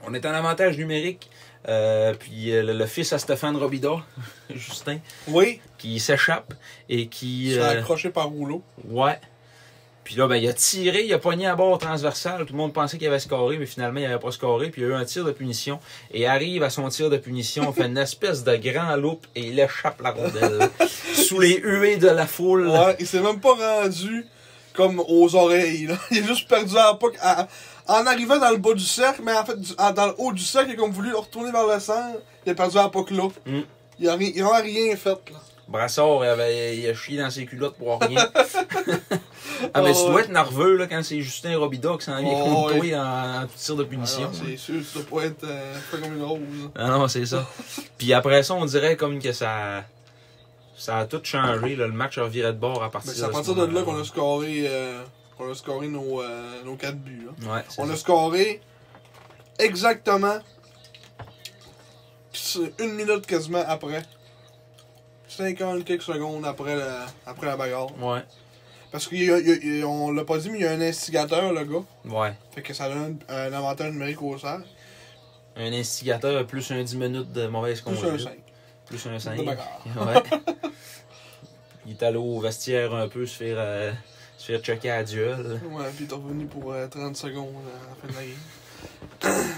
on est en avantage numérique. Puis le fils à Stéphane Robida, Justin, qui s'échappe et qui... Il s'est accroché par rouleau. Ouais. Puis là, ben, il a tiré, il a pogné à bord transversal. Tout le monde pensait qu'il avait scoré, mais finalement, il n'avait pas scoré. Puis il y a eu un tir de punition. Et arrive à son tir de punition, fait une espèce de grand loop et il échappe la rondelle. Sous les huées de la foule. Ouais, il s'est même pas rendu comme aux oreilles. Là. Il a juste perdu la puck en arrivant dans le bas du cercle, mais en fait, dans le haut du cercle, il a comme voulu retourner vers le centre. Il a perdu la puck là. Il a rien fait. Là. Brassard, il a chié dans ses culottes pour rien. Mais tu dois être nerveux là, quand c'est Justin Robida qui s'en vient contre toi en tir de punition. Ah, c'est sûr, tu dois pas être comme une rose. Ah non, c'est ça. Puis après ça, on dirait comme que ça a tout changé. Là. Le match a viré de bord à partir de c'est à partir de là qu'on a scoré, nos 4 buts. Là. Ouais, on a scoré exactement 1 minute quasiment après. 50 quelques secondes après la bagarre. Ouais. Parce qu'on l'a pas dit, mais il y a un instigateur, le gars. Ouais. Fait que ça donne un avantage numérique au cerf. Un instigateur plus un 10 minutes de mauvaise conduite. Plus un 5. Plus un 5. De bagarre. Ouais. Il est allé au vestiaire un peu se faire checker à duel. Ouais, puis il est revenu pour 30 secondes à la fin de la game.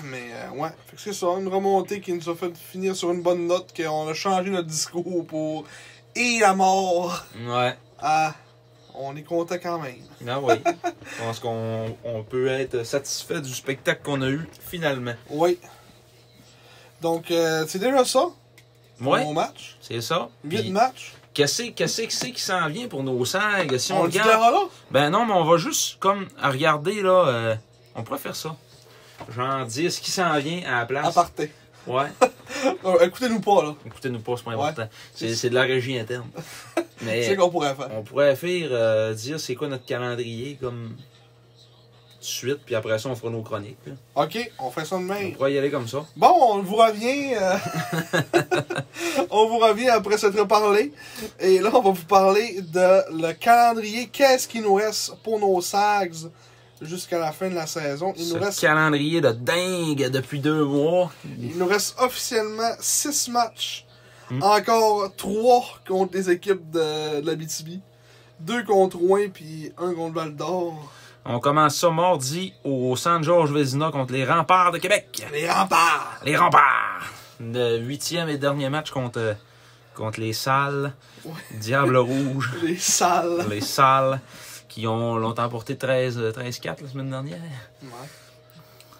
Mais ouais, fait que c'est ça, une remontée qui nous a fait finir sur une bonne note, qu'on a changé notre discours pour et la mort. Ouais. On est content quand même. Ah oui. Je pense qu'on peut être satisfait du spectacle qu'on a eu finalement. Oui. Donc, c'est déjà ça. Ouais, Mon match. c'est ça. 8 Puis, matchs. qu'est-ce que c'est qui s'en vient pour nos sags? Si on On le dit regarde... là? Ben non, mais on va juste comme à regarder là. On pourrait faire ça. Genre dire ce qui s'en vient à la place. Aparté. Ouais. Écoutez-nous pas, là. Écoutez-nous pas, c'est pas Ouais. important. C'est de la régie interne. C'est Mais ce qu'on pourrait faire. on pourrait faire dire c'est quoi notre calendrier comme suite, puis après ça on fera nos chroniques. Là. OK, on fait ça de On même. pourrait y aller comme ça. Bon, on vous revient. On vous revient après s'être parlé. Et là, on va vous parler de le calendrier. Qu'est-ce qu'il nous reste pour nos Sags jusqu'à la fin de la saison? Il Ce nous reste, calendrier de dingue depuis 2 mois. il nous reste officiellement 6 matchs. Encore 3 contre les équipes de l'Abitibi. 2 contre Rouen, puis 1 contre Val-d'Or. On commence ça mardi au Centre Georges Vézina contre les Remparts de Québec. Les remparts! Les Remparts! Le 8e et dernier match contre les Salles. Diable Rouge. Les salles. Les Salles qui l'ont emporté 13-4 la semaine dernière. Ouais.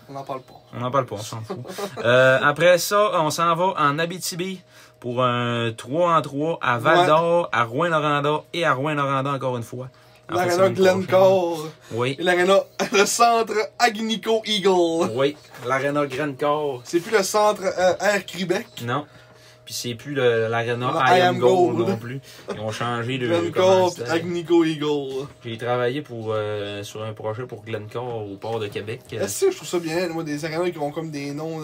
On n'en parle pas. On n'en parle pas, on s'en fout. Après ça, on s'en va en Abitibi pour un 3-3 à Val-d'Or, à Rouyn-Noranda et à Rouyn-Noranda encore une fois. En fait, L'aréna semaine Glencore. prochaine. Oui. Et l'aréna, le centre Agnico Eagle. Oui, l'aréna Glencore. C'est plus le centre Air Québec. Non. Puis c'est plus l'aréna Non, I Am Gold non plus. Ils ont changé de Glencore pis commanditaire. Agnico Eagle. J'ai travaillé sur un projet pour Glencore au port de Québec. Est-ce que je trouve ça bien, moi, des arénas qui ont comme des noms.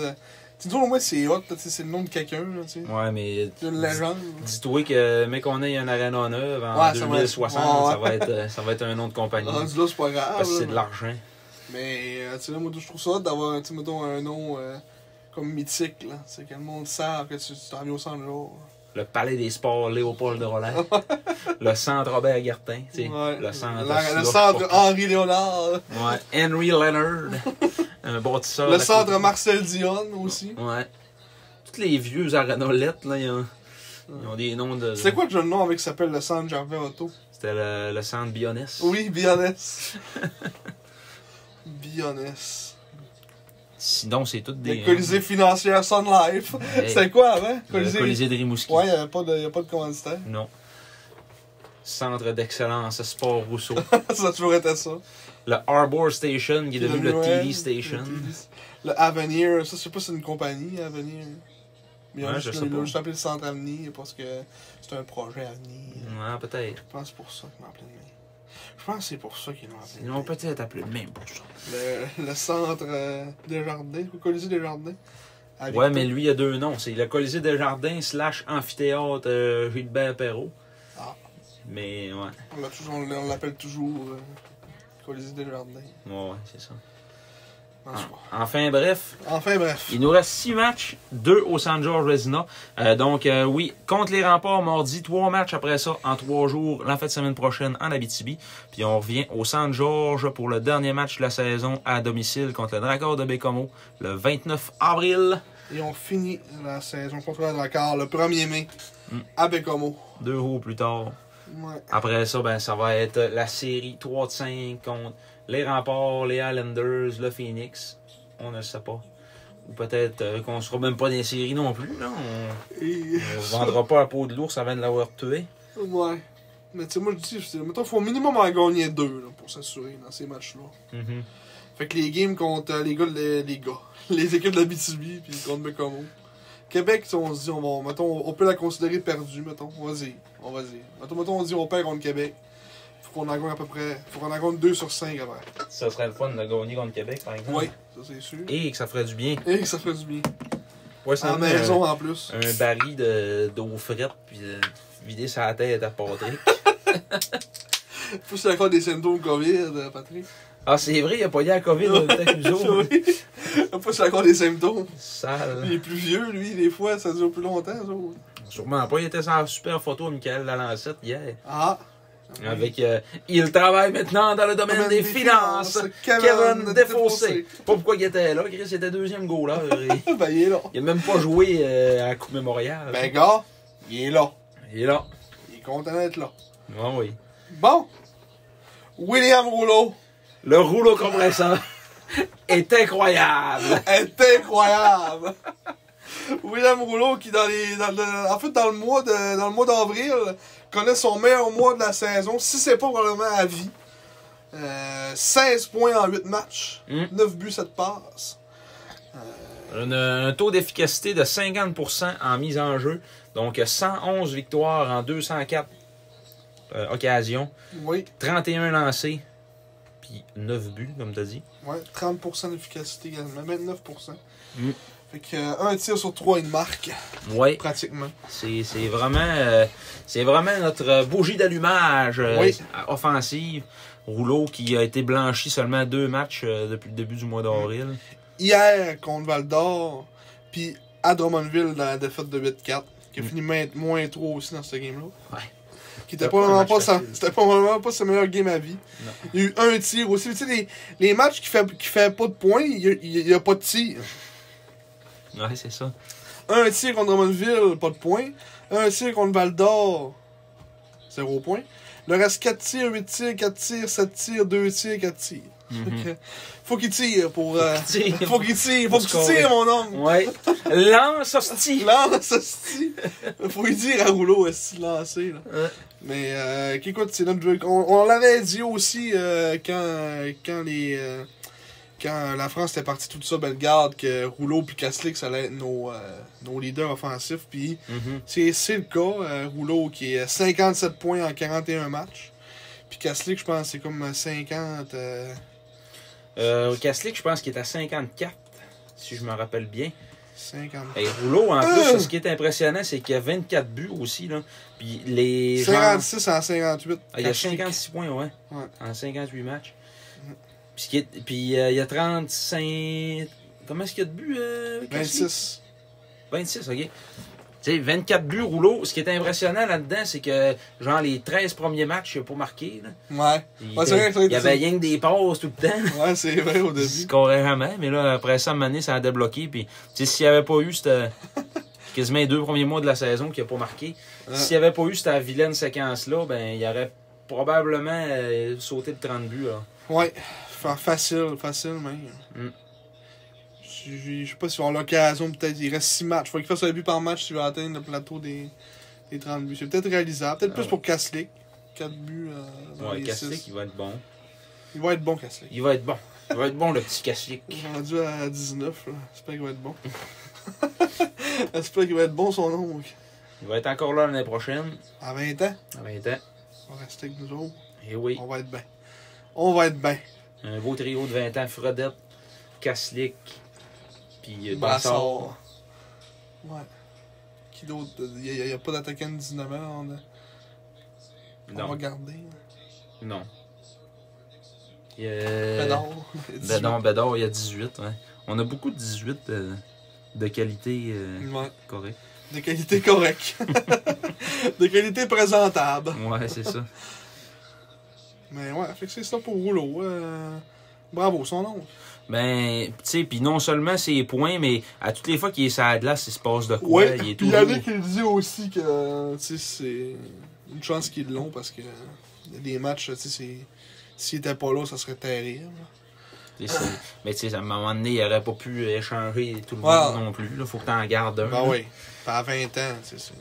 Tu dis, au moins, c'est hot, là, c'est le nom de quelqu'un, là, tu sais. Ouais, mais C'est une légende. dis-toi que mec qu'on ait un aréna neuve en Ouais, ça va être- 2060, ouais. ça va être un nom de compagnie. Rendu là, c'est pas grave. Parce que c'est là, de l'argent. Mais, tu sais, là, moi, je trouve ça hot d'avoir, tu sais, mettons, un nom comme mythique, là. C'est que le monde sait que tu t'en viens au centre, là. Le Palais des Sports Léopold de Roland. Le Centre Robert Guertin. Tu sais, Ouais. le centre. Le centre Henri Léonard. Ouais. Henry Leonard. Un bâtisseur. Le de centre côté. Marcel Dion aussi. Ouais. Toutes les vieux arénolettes, là, ils ont des noms de. C'est quoi le nom avec qui s'appelle le centre Gervais Auto? C'était le centre Bioness. Oui, Bioness. Bioness. Sinon, c'est toutes des. Le Colisée financière Sun Life. Hey. C'était quoi avant? Le Colisée de Rimouski. Ouais, il n'y a pas de commanditaire. Non. Centre d'excellence Sport Rousseau. Ça a toujours été ça. Le Arbor Station, qui est devenu le Ouais, TD Station. le TD. Le Avenir, ça, je sais pas si c'est une compagnie, Avenir. Mais Ouais, je sais ils pas. l'ont juste appelé le Centre Avenir parce que c'est un projet Avenir. Ouais, peut-être. Je pense que c'est pour ça qu'ils l'ont appelé de même. Je pense que c'est pour ça qu'ils l'ont appelé. Ils l'ont peut-être appelé même pour ça. Le centre Desjardins, le Colisée Desjardins. à Ouais, Victo. mais lui, il y a 2 noms. C'est le Colisée Desjardins / amphithéâtre Gilbert Perrault. Ah. Mais, ouais. On l'appelle toujours Colisée Desjardins. Ouais, c'est ça. En tout cas. Enfin, bref. Enfin bref. Il nous reste 6 matchs, 2 au San George Vezina. Donc, oui, contre les Remparts mardi, 3 matchs après ça en 3 jours, la fin de semaine prochaine en Abitibi. Puis on revient au San George pour le dernier match de la saison à domicile contre le Dracor de Bécomo le 29 avril. Et on finit la saison contre le Drakkar le 1er mai à Bécomo. 2 jours plus tard. Ouais. Après ça, ben, ça va être la série 3 de 5 contre les Remparts, les Highlanders, le Phoenix. On ne le sait pas. Ou peut-être qu'on ne sera même pas dans les séries non plus. Là. Et... On ne vendra pas la peau de l'ours avant de l'avoir tué. Ouais. Mais tu sais, moi je dis, mettons, il faut au minimum en gagner 2 là, pour s'assurer dans ces matchs-là. Mm-hmm. Fait que les games contre les équipes de la BTB puis contre Bécomo. Québec, on se dit, on peut la considérer perdue, mettons. Vas-y. Mettons, on dit on perd contre Québec. Faut qu'on en gagne à peu près. Faut qu'on en gagne 2 sur 5 après. Ça serait le fun de gagner contre Québec, par exemple. Oui, ça c'est sûr. Et que ça ferait du bien. Et ça fait du bien. Ouais, ça En maison en plus. un baril d'eau frette, puis vider sa tête à Patrick. Faut que c'est encore des symptômes Covid, Patrick. Ah, c'est vrai, il a pas dit la COVID dans le temps que nous autres. Oui. Faut que c'est encore des symptômes. Sale. Il est plus vieux, lui, des fois, ça dure plus longtemps, ça. Sûrement pas, il était sur la super photo de Michael Lalancette hier. Ah. Avec il travaille maintenant dans le domaine des finances. Kevin Desfossés. Pas pourquoi il était là, Chris était deuxième goaler. Ben, il est là. Il a même pas joué à la Coupe Mémorial. Ben, gars, il est là. Il est là. Il est content d'être là. Ah oui. Bon. William Rouleau Le rouleau compresseur est incroyable. est incroyable. William Rouleau qui dans le mois d'avril connaît son meilleur mois de la saison, si c'est pas probablement à vie. 16 points en 8 matchs, 9 buts, 7 passes. Un taux d'efficacité de 50% en mise en jeu. Donc 111 victoires en 204 occasions. Oui. 31 lancés. Puis 9 buts, comme tu as dit. Ouais, 30% d'efficacité également, 29%. Fait que un tir sur 3, il marque. Ouais. Pratiquement. C'est vraiment notre bougie d'allumage offensive. Rouleau qui a été blanchi seulement 2 matchs depuis le début du mois d'avril. Hier, contre Val-d'Or, puis à Drummondville, dans la défaite de 8-4, qui a fini moins 3 aussi dans ce game-là. Ouais. Qui était c'était probablement pas sa meilleure game à vie. Non. Il y a eu un tir aussi. Tu sais, les matchs qui fait pas de points, il y a pas de tir. Ouais, c'est ça. Un tir contre Drummondville, pas de points. Un tir contre Val-d'Or, 0 points. Le reste 4 tirs, 8 tirs, 4 tirs, 7 tirs, 2 tirs, 4 tirs. Faut qu'il tire pour. Faut qu'il tire. Faut que tu tires, mon homme. Ouais. Lance hostie. Lance hostie. Faut lui dire à Rouleau hostie de lancer, là. Ouais. Mais, écoute, c'est notre. On l'avait dit aussi quand la France était partie toute ça, Bellegarde, que Rouleau puis Kaslik, ça allait être nos leaders offensifs. Puis c'est le cas. Rouleau qui est 57 points en 41 matchs. Puis Kaslik, je pense, c'est comme 50. Kaslik, je pense qu'il est à 54, si je me rappelle bien. 50. Et Rouleau, en plus, ce qui est impressionnant, c'est qu'il y a 24 buts aussi. Là. Puis les 56 en 58. Il y a 56 points, ouais. En 58 matchs. Puis il y a 35... Comment est-ce qu'il y a de buts, 26. 26, OK. Tu sais, 24 buts, Rouleau. Ce qui est impressionnant là-dedans, c'est que, genre, les 13 premiers matchs, il n'a pas marqué. Là. Ouais. C'est vrai, il y avait rien que des passes tout le temps. Ouais, c'est vrai, au début. Il scorait jamais, mais là, après ça, à un moment donné, ça a débloqué. Puis, s'il n'y avait pas eu quasiment les 2 premiers mois de la saison qu'il n'a pas marqué, s'il n'y avait pas eu cette vilaine séquence-là, ben, il aurait probablement sauté le 30 buts. Là. Ouais. Facile même. Je sais pas si on a l'occasion, peut-être. Il reste 6 matchs. Faut qu'il fasse un but par match s'il veut atteindre le plateau des 30 buts. C'est peut-être réalisable. Peut-être plus pour Kaslik. 4 buts dans les Kaslik, 6. il va être bon. Il va être bon, Kaslik. Il va être bon. Il va être bon, le petit Kaslik. Il est rendu à 19. Là. J'espère qu'il va être bon. J'espère qu'il va être bon, son nom. Il va être encore là l'année prochaine. À 20 ans. À 20 ans. On va rester avec nous autres. Et oui. On va être bien. On va être bien. Un beau trio de 20 ans. Fredette, Kaslik, puis Brassard. Ouais. Qui d'autre? Il n'y a pas d'attaquant de 19 ans. On va garder. Non. Bédard. Il y a 18. Ouais. On a beaucoup de 18 de qualité correcte. De qualité correcte. De qualité présentable. Ouais, c'est ça. Mais ouais, fait que c'est ça pour Rouleau. Bravo, son nom. Ben, tu sais, puis non seulement ses points, mais à toutes les fois qu'il est sur la glace, il se passe de quoi. Ouais, il est puis il y en a qui dit aussi que c'est une chance qu'ils l'ont parce que des matchs, tu sais, s'il était pas là, ça serait terrible. Mais tu sais, à un moment donné, il aurait pas pu échanger tout le monde non plus. Il faut que tu en gardes un. Ben oui, à 20 ans, c'est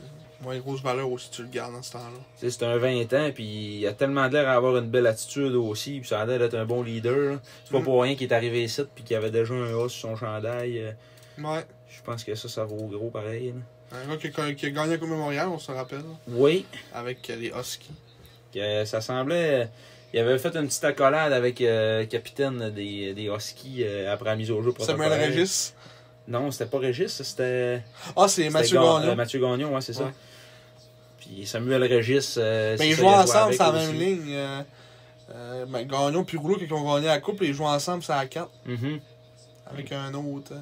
moins grosse valeur aussi, tu le gardes dans ce temps-là. C'est un 20 ans, puis il a tellement l'air d'avoir une belle attitude aussi, puis ça a l'air d'être un bon leader. C'est pas pour rien qu'il est arrivé ici, puis qu'il avait déjà un A sur son chandail. Ouais. Je pense que ça vaut gros pareil. Là. Un gars qui a gagné avec le Mémorial, on se rappelle. Oui. Avec les Huskies. Ça semblait... Il avait fait une petite accolade avec le capitaine des Huskies après la mise au jeu. Samuel Régis. Non, c'était pas Régis, c'était... Ah, c'est Mathieu Gagnon. Mathieu Gagnon, ouais, c'est ça. Puis Samuel Régis... ils jouaient ensemble sur la même ligne. Gagnon puis Rouleau, quand ils ont gagné la coupe, ils jouaient ensemble sur la 4. Avec un autre...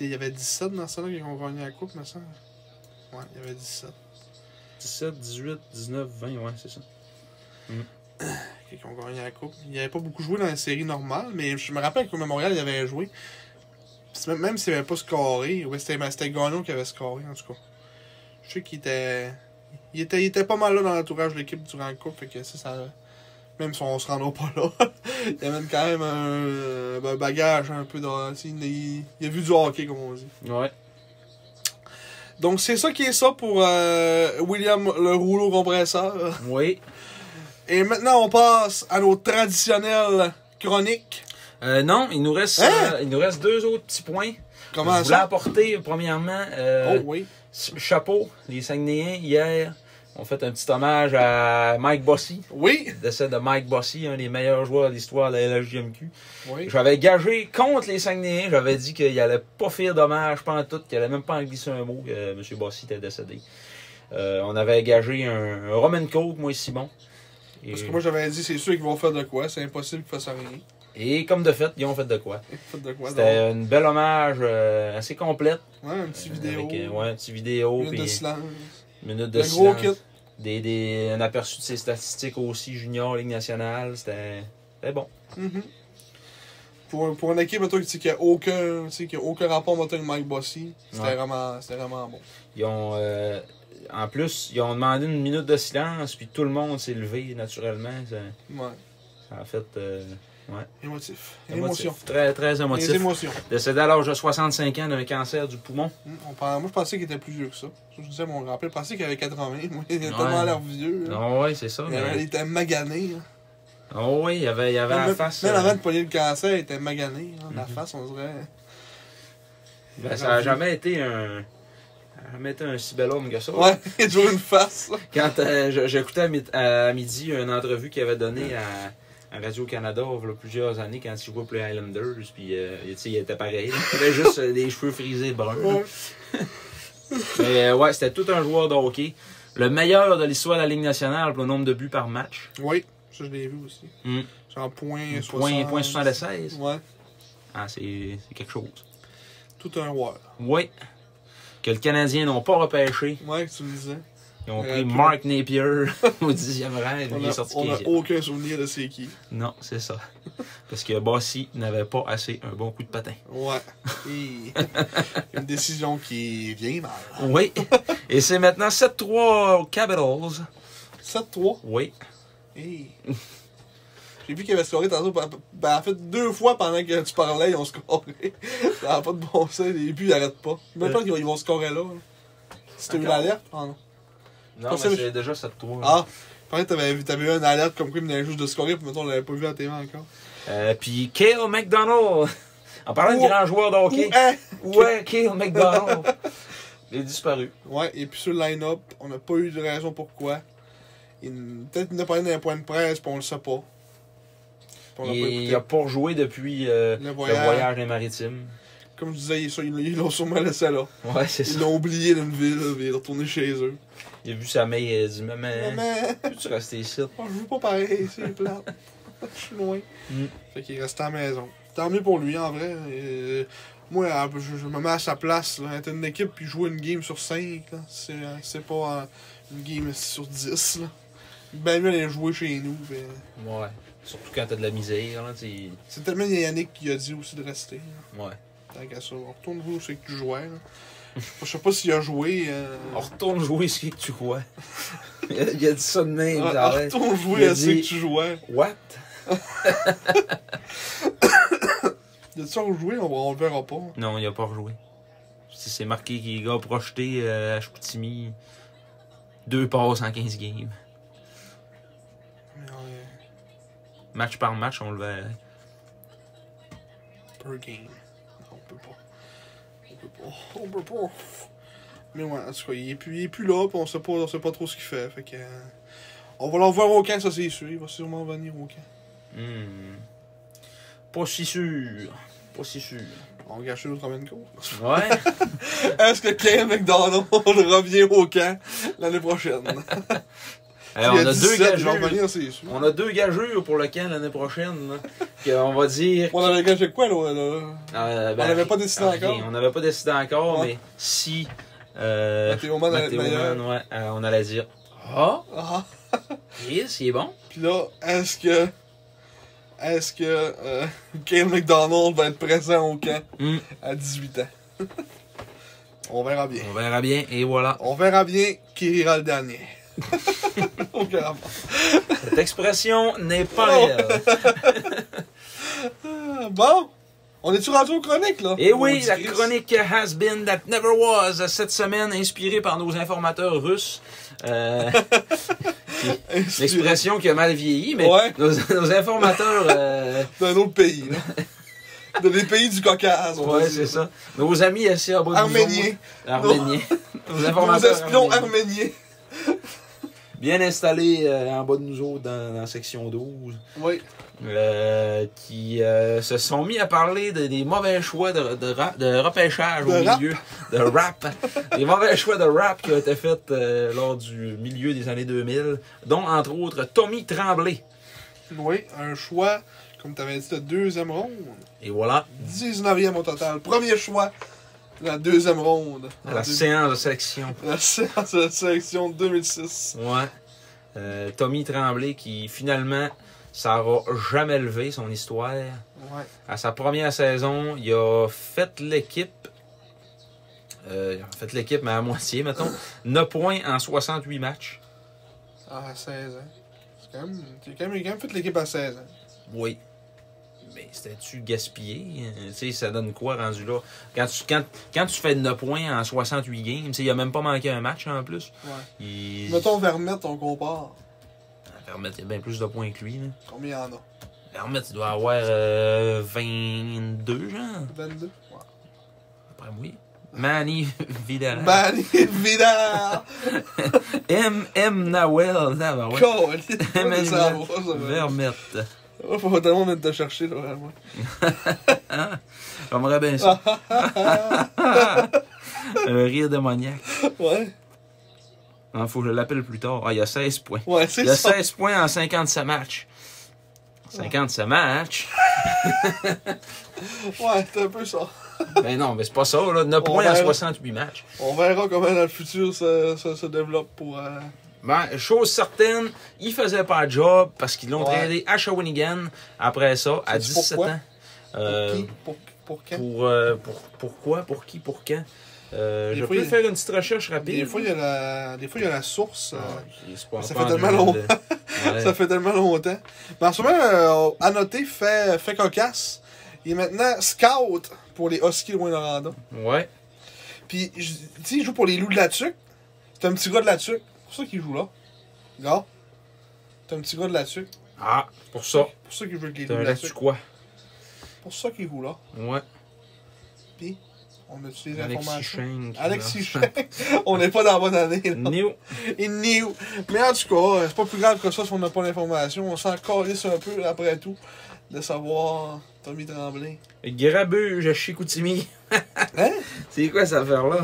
il y avait 17 dans ça là qui ont gagné la coupe, me semble. Ouais, il y avait 17. 17, 18, 19, 20, ouais, c'est ça. Qui ont gagné la coupe. Il n'avait pas beaucoup joué dans la série normale, mais je me rappelle qu'au Mémorial, il avait joué. Même s'il n'avait pas scoré, c'était Gagnon qui avait scoré, en tout cas. Je sais qu'il était... Il était pas mal là dans l'entourage de l'équipe durant la coupe, fait que ça... Même si on se rendra pas là, il amène quand même un bagage un peu dans... Il a vu du hockey, comme on dit. Ouais. Donc, c'est ça qui est ça pour William le rouleau compresseur. Oui. Et maintenant, on passe à nos traditionnelles chroniques. Non, il nous reste Hein? il nous reste 2 autres petits points. Comment Je voulais ça? apporter, premièrement, Oh oui. chapeau, les Saguenayens, hier, ont fait un petit hommage à Mike Bossy. Oui. Le décès de Mike Bossy, un des meilleurs joueurs de l'histoire de la LHJMQ. Oui. J'avais gagé contre les Saguenayens. J'avais dit qu'il allait pas faire dommage, pas en tout, qu'il allait même pas en glisser un mot, que M. Bossy était décédé. On avait gagé un Roman Coke, moi et Simon. Et, Parce que moi, j'avais dit, c'est sûr qu'ils vont faire de quoi. C'est impossible qu'ils fassent rien. et comme de fait, ils ont fait de quoi. Ils font de quoi, donc? C'était une belle hommage assez complète. Ouais, un petit vidéo. Avec, ouais, un petit vidéo. Minute de puis silence. minute de Le gros silence. kit. Un aperçu de ses statistiques aussi junior, Ligue nationale. C'était bon. Mhm. Pour une équipe toi, qui n'a aucun rapport avec Mike Bossy, c'était Ouais. vraiment bon. Ils ont, en plus, ils ont demandé une minute de silence, puis tout le monde s'est levé naturellement. Ouais. Ça a fait Émotif. émotif. Émotion. Très, très Les émotif. émotions. Décédé à l'âge de 65 ans d'un cancer du poumon. Moi, je pensais qu'il était plus vieux que ça. Je disais mon grand-père, je pensais qu'il avait 80. Moi, il a Ouais. tellement l'air vieux. Là. Non, ouais, c'est ça. Il était magané. Là. Oh, oui, il y avait la Même, face. même avant de pogner le cancer, il était magané. Là. La Mhm. face, on dirait. Ben, ça n'a jamais été un si bel homme que ça. Ouais, il a toujours une face. Là. Quand j'écoutais à midi une entrevue qu'il avait donnée à Radio-Canada il y a plusieurs années quand il jouait pour les Highlanders, puis il était pareil. Là. Il avait juste des cheveux frisés bruns. Ouais. Mais ouais, c'était tout un joueur de hockey. Le meilleur de l'histoire de la Ligue nationale pour le nombre de buts par match. Oui, ça je l'ai vu aussi. Mm. Genre point Point 76. Ouais, Ah, c'est quelque chose. tout un joueur. Oui. Que le Canadien n'ont pas repêché. Ouais, tu le disais. Ils ont pris puis- Mark Napier au 10e rang. On Il est sorti n'a 15e. aucun souvenir de c'est qui. Non, c'est ça. Parce que Bossy n'avait pas assez un bon coup de patin. Ouais. Et une décision qui vient mal. Oui. Et c'est maintenant 7-3 aux Capitals. 7-3. Oui. Hey. J'ai vu qu'il avait scoré tantôt. Ben, en fait, 2 fois pendant que tu parlais, ils ont scoré. Ça n'a pas de bon sens. Les buts, ils n'arrêtent pas. Même pas qu'ils vont scorer là. Si t'as eu Encore? l'alerte? Ah non. Non, Pas mais ça, c'est déjà 7-3. Ah, pareil, t'avais eu une alerte comme quoi il venait juste de scorer, puis mettons, on l'avait pas vu à la TV encore. Puis Cale McDonald. En parlant de grand joueur de hockey. Ouais, Cale McDonald. Il est disparu. Ouais, et puis sur le line-up, on n'a pas eu de raison pourquoi. Peut-être qu'il n'a pas eu d'un point de presse, puis on le sait pas. Puis on l'a pas Il écouté. n'a pas rejoué depuis le voyage des Maritimes. Comme je disais, ils l'ont sûrement laissé là. Ouais, c'est Ils ça. l'ont oublié d'une ville, puis il est retourné chez eux. Il a vu sa mère et il a dit Maman, Mais, peux-tu rester ici? je joue pas pareil, c'est plate. Je suis loin. Mm. Fait qu'il reste à la maison. Tant mieux pour lui, en vrai. Moi, je me mets à sa place. Là. Être une équipe puis jouer une game sur 5, là, c'est pas une game sur 10. Là. Ben mieux aller jouer chez nous. Puis, Ouais. Surtout quand t'as de la misère. Là, c'est tellement Yannick qui a dit aussi de rester. Là. ouais. Tant qu'à ça. On retourne jouer où c'est que tu jouais. Là. Je sais pas s'il a joué. On retourne jouer ce que tu vois. Il a dit ça de même. On ça arrête. retourne Il jouer a à ce dit- que tu jouais. What? De ça rejouer, on le verra pas. Non, il a pas rejoué. C'est marqué qu'il est gars projeté à Chicoutimi. 2 passes en 15 games. Mais Match par match, on le verrait. per game. Non, on peut pas. On peut pas. Mais ouais, en tout cas, il est plus là, pis on sait pas trop ce qu'il fait. Fait que. On va l'en voir au camp, ça c'est sûr. Il va sûrement venir au camp. Pas si sûr. Pas si sûr. On va gâcher notre Roman Coke. Ouais. Est-ce que Cale McDonald revient au camp l'année prochaine? Alors, on a 2 il va gageurs. revenir, c'est sûr. On a 2 gageurs pour le camp l'année prochaine. Là, on va dire. On avait gagé quoi, là? Ben, On n'avait pas décidé rien. encore. On n'avait pas décidé encore, Ouais. mais si. Mathéo Mann allait être meilleur. Mann, ouais, on allait dire. Ah, Ah. yes, il est bon. Pis là, est-ce que Cale McDonald va être présent au camp à 18 ans? On verra bien. On verra bien, et voilà. On verra bien qui rira le dernier. On verra pas. Cette expression n'est pas Oh. réelle. Bon, On est-tu rendu aux chroniques, là? Et oui, la chronique Has Been That Never Was, cette semaine, inspirée par nos informateurs russes. L'expression qui a mal vieilli, mais ouais. nos informateurs... d'un autre pays, là. Des pays du Caucase, on ouais, c'est ça. Nos amis assis en bas de Arméniens. Arméniens. Nos informateurs espions arméniens. Bien installés en bas de nous autres dans la section 12. Oui. Qui se sont mis à parler des mauvais choix de repêchage au milieu de rap. Des mauvais choix de rap qui ont été faits lors du milieu des années 2000, dont entre autres Tommy Tremblay. Oui, un choix, comme tu avais dit, de deuxième ronde. Et voilà. 19e au total. Premier choix de la deuxième ronde. La séance de sélection. La séance de sélection de 2006. Ouais. Tommy Tremblay qui finalement... Ça n'aura jamais levé son histoire. Ouais. À sa première saison, il a fait l'équipe. Mais à moitié, mettons. 9 points en 68 matchs. Ah, à 16 ans. Il a quand même fait l'équipe à 16 ans. Oui. Mais c'était-tu gaspillé? Tu sais, ça donne quoi rendu là? Quand tu fais 9 points en 68 games, il a même pas manqué un match en plus. Ouais. Mettons Vermette, on compare. Vermette, il y a bien plus de points que lui. Là. Combien il y en a? Vermette, il doit avoir 22, genre. 22? Ouais. Après, oui. Manny Vidal. Manny Vidal! M. Nawel. Vermette. Il faut tellement venir te chercher, là, vraiment. J'aimerais bien ça. Un rire démoniaque. Ouais. Il faut que je l'appelle plus tard. Ah, il y a 16 points. Ouais, c'est ça. Il y a 16 points en 57 matchs. 57 matchs? Ouais, c'est un peu ça. Ben non, mais c'est pas ça, là. 9 points en 68 matchs. On verra comment dans le futur ça se développe pour... Ben, chose certaine, il faisait pas de job parce qu'ils l'ont tradé à Shawinigan après ça, à 17 ans. Pour quand? Pourquoi? Pour qui? Pour quand? Je peux faire une petite recherche rapide. Des fois, il y a la source. Ça fait tellement longtemps. Ça fait tellement longtemps. Mais en ce moment, à noter, fait cocasse. Il est maintenant scout pour les Huskies de Rouyn-Noranda. Ouais. Puis, tu sais, il joue pour les Loups de la Tuque. C'est un petit gars de la Tuque. C'est pour ça qu'il joue là. Regarde. C'est un petit gars de la Tuque. Ah, pour ça. C'est pour ça qu'il joue avec les Loups de la Tuque. Quoi? C'est pour ça qu'il joue là. Ouais. Puis, on a-tu des Alexis informations? Schenck. Alexis Schenck. On n'est pas dans la bonne année. New. Mais en tout cas, c'est pas plus grave que ça si on n'a pas l'information. On s'en calisse un peu après tout de savoir Tommy Tremblay. Grabuge à Chicoutimi. Hein? C'est quoi cette affaire-là?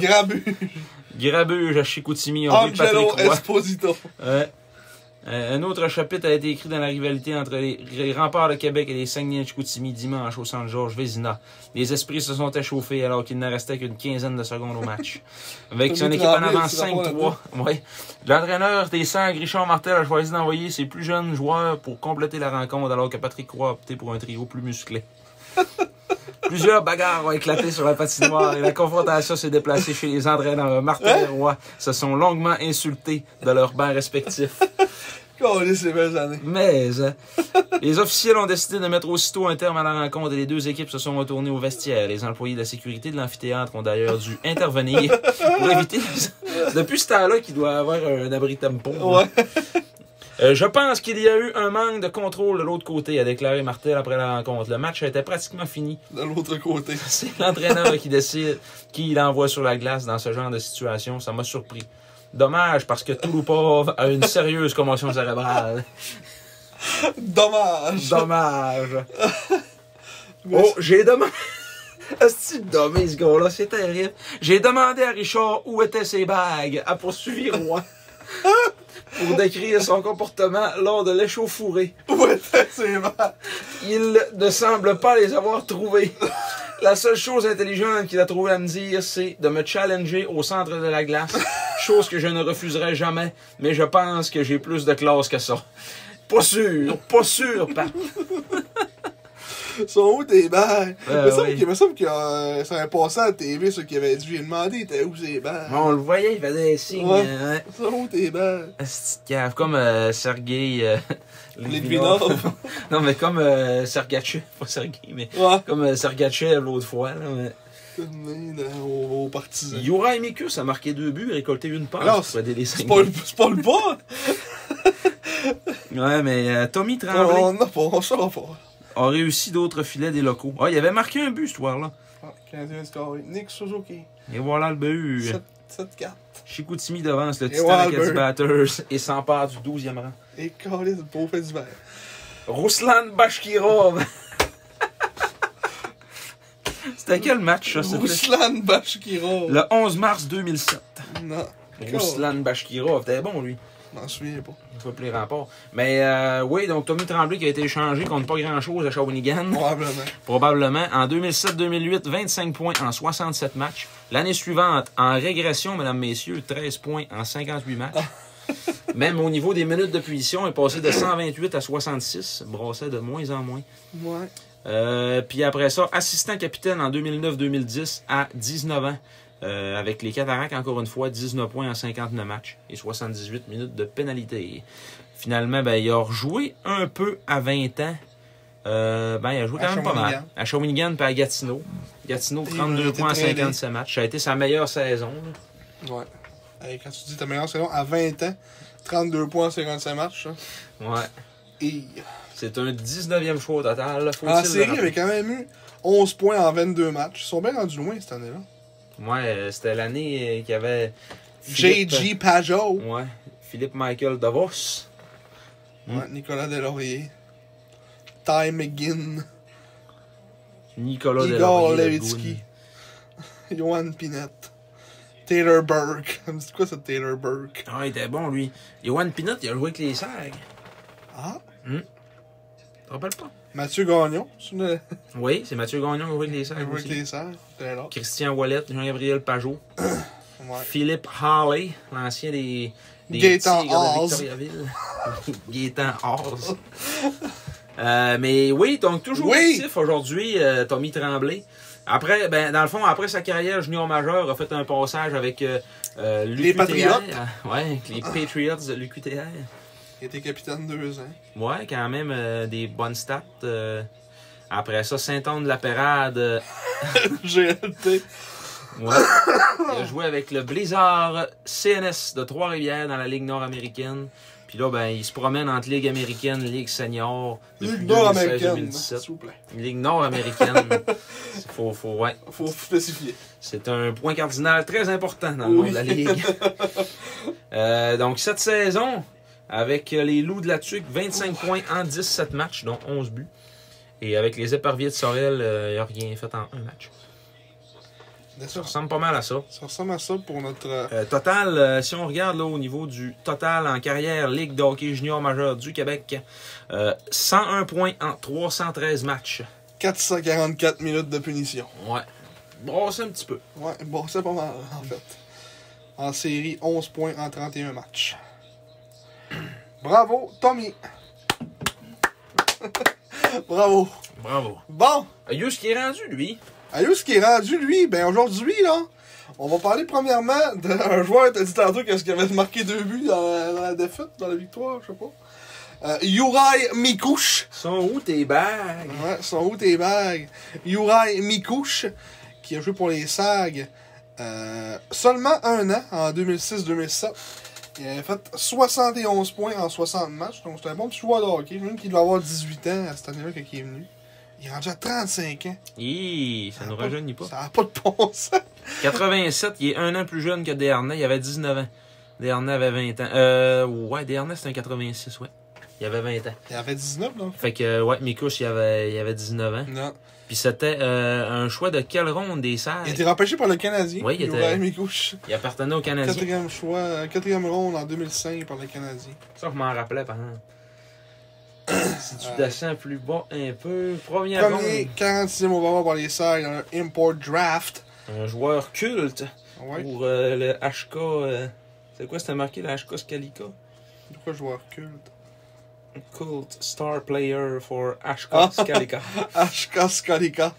Grabuge à Chicoutimi. Angelo Esposito. Ouais. Un autre chapitre a été écrit dans la rivalité entre les Remparts de Québec et les Saguenay de Chicoutimi dimanche au centre Georges Vézina. Les esprits se sont échauffés alors qu'il ne restait qu'une quinzaine de secondes au match. Avec son équipe en avant 5-3. Ouais. L'entraîneur des Saints, Richard Martel, a choisi d'envoyer ses plus jeunes joueurs pour compléter la rencontre alors que Patrick Roy a opté pour un trio plus musclé. Plusieurs bagarres ont éclaté sur la patinoire et la confrontation s'est déplacée chez les entraîneurs. Martel et Roy se sont longuement insultés de leurs bancs respectifs. Ces belles années. Mais les officiels ont décidé de mettre aussitôt un terme à la rencontre et les deux équipes se sont retournées au vestiaire. Les employés de la sécurité de l'amphithéâtre ont d'ailleurs dû intervenir pour éviter... Depuis ce temps-là qu'il doit avoir un abri tempo. Ouais. Je pense qu'il y a eu un manque de contrôle de l'autre côté, a déclaré Martel après la rencontre. Le match était pratiquement fini. De l'autre côté. C'est l'entraîneur qui décide qui il envoie sur la glace dans ce genre de situation. Ça m'a surpris. Dommage, parce que Touloupov a une sérieuse commotion cérébrale. Dommage. Oh, j'ai demandé... Est-ce que dommé, ce gars-là? C'est terrible. J'ai demandé à Richard où étaient ses bagues, a poursuivi Roy. Pour décrire son comportement lors de l'échauffourée. Où étaient ses bagues? Il ne semble pas les avoir trouvées. La seule chose intelligente qu'il a trouvé à me dire, c'est de me challenger au centre de la glace. Chose que je ne refuserai jamais, mais je pense que j'ai plus de classe que ça. Pas sûr, Pat. Sont où tes bagues? Ouais. Il me semble que ça avait passé à la TV, ceux qui avaient dû lui demander, t'es où tes bagues? On le voyait, il faisait des signes. Ouais. Sont où tes bagues? Petite cave, comme Sergei Litvinov. Non, mais comme Sergachev, pas Sergei, mais Ouais. comme Sergachev l'autre fois. Là, mais... Aux partisans. Juraj Mikus a marqué 2 buts, récolté une passe. Alors, pour aider les C'est 5 pas le pas! Ouais, mais Tommy Tremblay On n'a pas, on saura pas. a réussi d'autres filets des locaux. Ah, il avait marqué un but ce soir-là. Ah, Canadien scoré. Nick Suzuki. Et voilà le but. 7-4. Chicoutimi devance le Et Titan voilà, Acadie Albert. Batters et s'empare du 12e rang. Et calé de beau fait d'hiver. Ruslan Bashkirov. C'était quel match, ça? C'était Ruslan Bashkirov. le 11 mars 2007. Non. Ruslan Bashkirov, t'es bon, lui. Je m'en souviens pas. Il faut plus les rapports. Mais oui, donc Tommy Tremblay qui a été échangé contre pas grand-chose à Shawinigan. Probablement. Probablement. En 2007-2008, 25 points en 67 matchs. L'année suivante, en régression, mesdames, messieurs, 13 points en 58 matchs. Même au niveau des minutes de punition, il est passé de 128 à 66. Brassait de moins en moins. Ouais. Puis après ça, assistant capitaine en 2009-2010 à 19 ans. Avec les Cataractes, encore une fois, 19 points en 59 matchs et 78 minutes de pénalité. Finalement, ben, il a rejoué un peu à 20 ans. Il a joué quand même pas mal. À Shawinigan et à Gatineau. Gatineau, 32 points en 57 matchs. Ça a été sa meilleure saison. Là. Ouais. Hey, quand tu dis ta meilleure saison, à 20 ans, 32 points en 55 matchs. Hein. Ouais. Et... C'est un 19e choix au total. Là, En série, il avait quand même eu 11 points en 22 matchs. Ils sont bien rendus loin cette année-là. Ouais, c'était l'année qu'il y avait... J.G. Pajot. Ouais. Philippe Michael Davos. Ouais, Nicolas Deslauriers. Ty McGinn. Nicolas Igor Deslauriers. Levitsky. Johan Pinette. Taylor Burke. C'est quoi ça, Taylor Burke? Ah, il était bon, lui. Johan Pinot, il a joué avec les Serres. Ah? Tu te rappelles pas? Mathieu Gagnon. Oui, c'est Mathieu Gagnon qui a joué avec les Serres Avec aussi. les serres. C'était là. Christian Ouellet, Jean-Gabriel Pajot. Ouais. Philippe Harley, l'ancien des Gaétan Tigres de Hawes. Victoriaville. Gaétan Hawes. Mais oui, donc toujours Oui. actif aujourd'hui, Tommy Tremblay. Après, ben, dans le fond, après sa carrière junior majeure, a fait un passage avec l'UQTR. Patriotes. Ouais, avec les Patriots de l'UQTR. Il était capitaine 2 ans. Ouais, quand même des bonnes stats. Après ça, Saint-Anne-de-la-Pérade. GLT. Ouais. Il a joué avec le Blizzard CNS de Trois-Rivières dans la Ligue nord-américaine. Puis là, ben, il se promène entre Ligue américaine, Ligue senior. Ligue nord-américaine, 2016-2017. s'il vous plaît. Ligue nord-américaine. Ouais. Faut spécifier. C'est un point cardinal très important dans le monde de la Ligue. Donc, cette saison, avec les Loups de la Tuque, 25 points en 17 matchs, dont 11 buts. Et avec les Éperviers de Sorel, il n'a rien fait en un match. Ça ressemble pas mal à ça. Ça ressemble à ça pour notre... Total, si on regarde là, au niveau du total en carrière Ligue de hockey junior majeur du Québec, 101 points en 313 matchs. 444 minutes de punition. Ouais. Brosse un petit peu. Ouais, bon, c'est pas mal, en fait. En série, 11 points en 31 matchs. Bravo, Tommy. Bravo. Bravo. Bon, Yus qui est rendu, lui. allez, ce qui est rendu, lui, ben aujourd'hui, là, on va parler premièrement d'un joueur, t'as dit tantôt qu'est-ce qu'il avait marqué 2 buts dans la défaite, dans la victoire, je sais pas. Juraj Mikouch. Sont où tes bagues? Ouais, sont où tes bagues? Juraj Mikouch, qui a joué pour les SAG seulement 1 an, en 2006-2007. Il avait fait 71 points en 60 matchs, donc c'est un bon petit joueur de hockey. Même qu'il doit avoir 18 ans à cette année-là quand il est venu. Il est rendu à 35 ans. Ça nous rajeunit pas. Ça n'a pas de bon sens. 87, il est 1 an plus jeune que Desharnais. Il avait 19 ans. Desharnais avait 20 ans. Ouais, Desharnais, c'est un 86, ouais. Il avait 20 ans. Il avait 19, là. Fait que, ouais, Mikouch, il avait 19 ans. Non. Puis c'était un choix de quelle ronde des Serres? Il a été repêché par le Canadien. Oui, il était- Juraj Mikouch. Il appartenait au Canadien. 4e choix, 4e ronde en 2005 par le Canadien. Ça, je m'en rappelais, par exemple. Si tu descends plus bas un peu, première Premier, ronde. 46e overall par les SAG dans le Import Draft. Un joueur culte Ouais. pour le HK. C'est quoi, c'était marqué, le HK Scalica? Pourquoi joueur culte? Cult Star Player for Ashka Skalika. HK Skalika.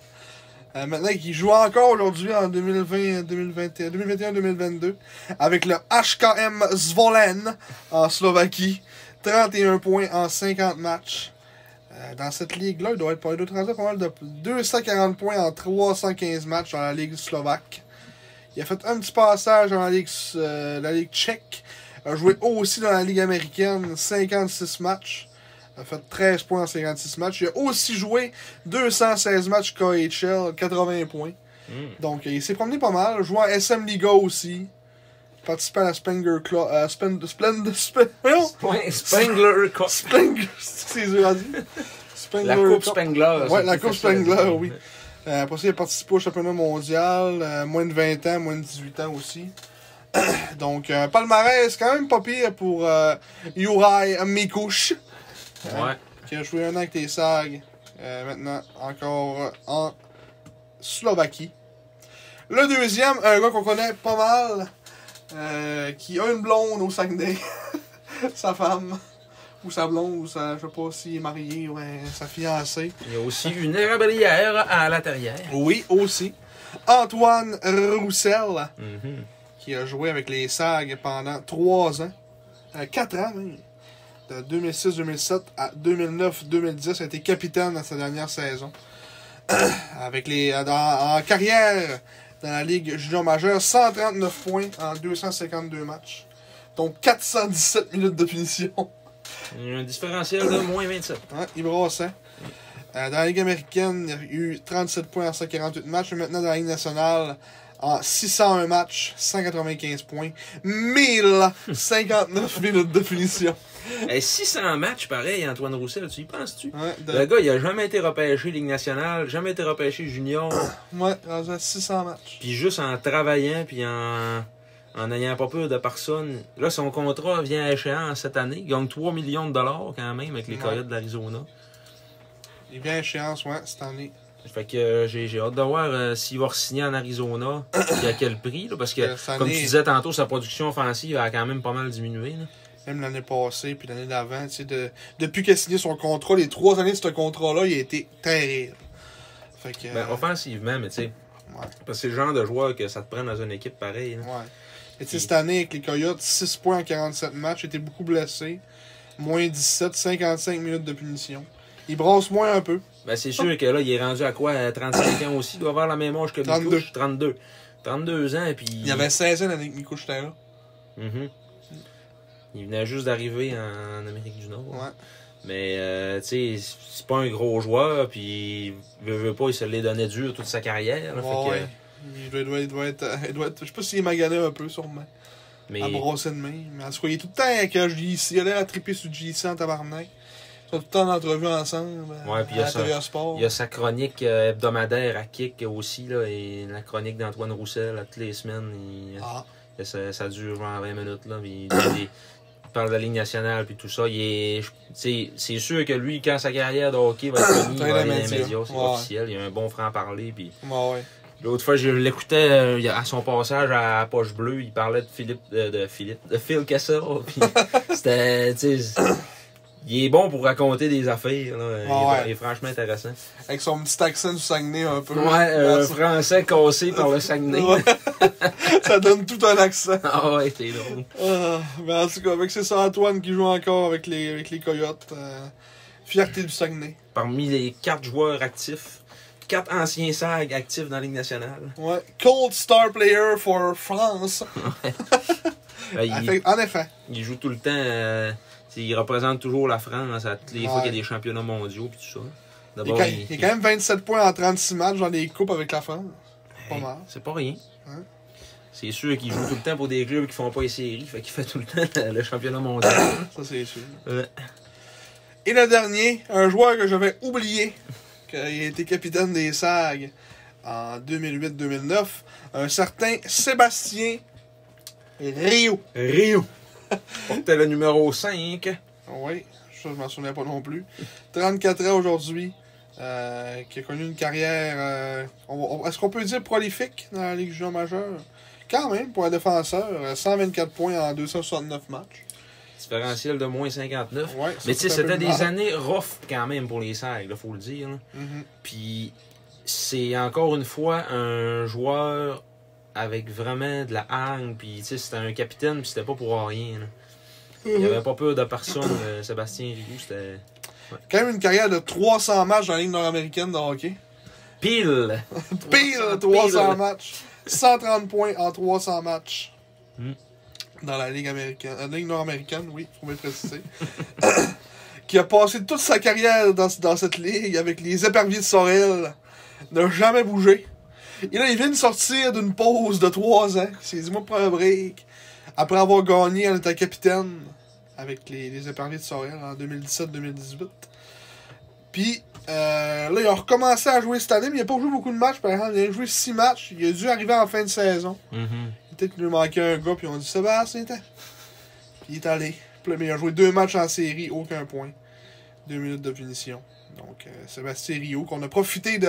Maintenant, qui joue encore aujourd'hui en 2021-2022 avec le HKM Zvolen en Slovaquie. 31 points en 50 matchs. Dans cette ligue-là, il doit être pas mal de 240 points en 315 matchs dans la ligue slovaque. Il a fait un petit passage dans la ligue tchèque. Il a joué aussi dans la ligue américaine, 56 matchs. Il a fait 13 points en 56 matchs. Il a aussi joué 216 matchs KHL, 80 points. Donc, il s'est promené pas mal. Joué en SM Liga aussi. Participé à la Spengler Club. Spengler Cup. C'est dur à dire. La Coupe Spengler. Ouais, la Coupe Spengler, oui. Après ça, il a participé au championnat mondial. Moins de 20 ans, moins de 18 ans aussi. Donc, palmarès quand même pas pire pour Juraj Mikuš. Ouais. Qui a joué un an avec les SAG. Maintenant, encore en Slovaquie. Le deuxième, un gars qu'on connaît pas mal. Qui a une blonde au Saguenay. Sa femme. Ou sa blonde, ou sa, je sais pas s'il est marié, ou sa fiancée. Il y a aussi une érablière à l'intérieur. Oui, aussi. Antoine Roussel. Qui a joué avec les SAG pendant 3 ans. 4 ans, même. De 2006-2007 à 2009-2010. Il a été capitaine dans sa dernière saison. Avec en carrière dans la Ligue junior majeure, 139 points en 252 matchs. Donc 417 minutes de punition. Il y a un différentiel de moins 27. Ouais, il brassait. Dans la Ligue américaine, il a eu 37 points en 148 matchs. Maintenant, dans la Ligue nationale, en 601 matchs, 195 points, 1059 minutes de punition. 600 matchs, pareil, Antoine Roussel, tu y penses-tu? Ouais, Le gars, il a jamais été repêché Ligue nationale, jamais été repêché junior. Ouais, dans 600 matchs. Puis juste en travaillant, puis en n'ayant pas peur de personne. Là, son contrat vient à échéance cette année. Il gagne 3 millions de dollars quand même avec les Coyotes de l'Arizona. Il vient à échéance, ouais, cette année. Fait que j'ai hâte de voir s'il va re-signer en Arizona et à quel prix. Là, parce que, comme tu disais tantôt, sa production offensive a quand même pas mal diminué. Là. Même l'année passée, puis l'année d'avant, tu sais, depuis qu'il a signé son contrat, les 3 années de ce contrat-là, il a été terrible. Fait que, offensivement, mais tu sais, ouais. Parce que c'est le genre de joueur que ça te prend dans une équipe pareille. Là. Ouais. Et tu sais, cette année, avec les Coyotes, 6 points en 47 matchs, il était beaucoup blessé. Moins 17, 55 minutes de punition. Il brasse moins un peu. Ben, c'est sûr que là, il est rendu à quoi? À 35 ans aussi. Il doit avoir la même âge que Mikuš. 32. 32 ans, et puis... Il avait 16 ans l'année que Mikuš était là. Il venait juste d'arriver en Amérique du Nord. Ouais. Mais, tu sais, c'est pas un gros joueur, puis veut pas, il se l'est donné dur toute sa carrière. Là, ouais, fait que... Il doit être... Je sais pas s'il est magané un peu, sûrement. Mais... À brosser de main. Mais en tout cas, il est tout le temps avec JC. Il a l'air à triper sur JC en tabarnak. Ils sont tout le temps en entrevue ensemble. Ouais, puis il y a sa chronique hebdomadaire à Kick aussi, là, et la chronique d'Antoine Roussel à toutes les semaines. Ça dure genre 20 minutes, là. Puis il parle de la Ligue nationale, puis tout ça. C'est sûr que lui, quand sa carrière de hockey va être finie, il va aller dans les médias, c'est officiel. Il a un bon franc-parler, puis... Ouais. L'autre fois, je l'écoutais à son passage à Poche Bleue, il parlait de Phil Kessel. C'était, tu sais, il est bon pour raconter des affaires. Là. Il est franchement intéressant. Avec son petit accent du Saguenay un peu. Ouais, français cassé par le Saguenay. Ouais. Ça donne tout un accent. Ah ouais, c'est drôle. Mais en tout cas, c'est ça Antoine qui joue encore avec les Coyotes. Fierté du Saguenay. Parmi les 4 joueurs actifs, 4 anciens SAG actifs dans la Ligue nationale. Ouais. Cold Star Player for France. En effet. Il joue tout le temps. Il représente toujours la France à toutes les fois qu'il y a des championnats mondiaux et tout ça. D'abord, il y a quand même 27 points en 36 matchs dans les coupes avec la France. Pas mal. C'est pas rien. Hein? C'est sûr qu'il joue tout le temps pour des clubs qui font pas les séries. Fait qu'il fait tout le temps le championnat mondial. Ça, c'est sûr. Et le dernier, un joueur que j'avais oublié. Il a été capitaine des SAG en 2008-2009. Un certain Sébastien Rio. Portait le numéro 5. Oui, ça je m'en souviens pas non plus. 34 ans aujourd'hui. Qui a connu une carrière... est-ce qu'on peut dire prolifique dans la Ligue junior majeure? Quand même, pour un défenseur. 124 points en 269 matchs. Différentiel de moins 59. Ouais, mais tu sais, c'était des mal. années rough quand même pour les Sags, il faut le dire. Là. Puis c'est encore une fois un joueur avec vraiment de la hargne. Puis tu sais, c'était un capitaine, puis c'était pas pour rien. Là. Il avait pas peur de personne, Sébastien Riou. C'était. Ouais. Quand même une carrière de 300 matchs dans la Ligue nord-américaine de hockey. Pile! Pile 300 matchs. 130 points en 300 matchs. Dans la Ligue américaine. Ligue nord-américaine, oui, faut bien préciser. Qui a passé toute sa carrière dans cette ligue avec les Éperviers de Sorel. N'a jamais bougé. Et là, il vient de sortir d'une pause de 3 ans. Il s'est dit, moi, prends un break. Après avoir gagné en étant capitaine avec les Éperviers de Sorel en 2017-2018. Puis, là, il a recommencé à jouer cette année, mais il n'a pas joué beaucoup de matchs, par exemple. Il a joué 6 matchs. Il a dû arriver en fin de saison. Peut-être qu'il lui manquait un gars, puis on dit Sébastien, puis il est allé. Puis là, mais il a joué 2 matchs en série, aucun point. 2 minutes de punition. Donc, Sébastien Riou, qu'on a profité de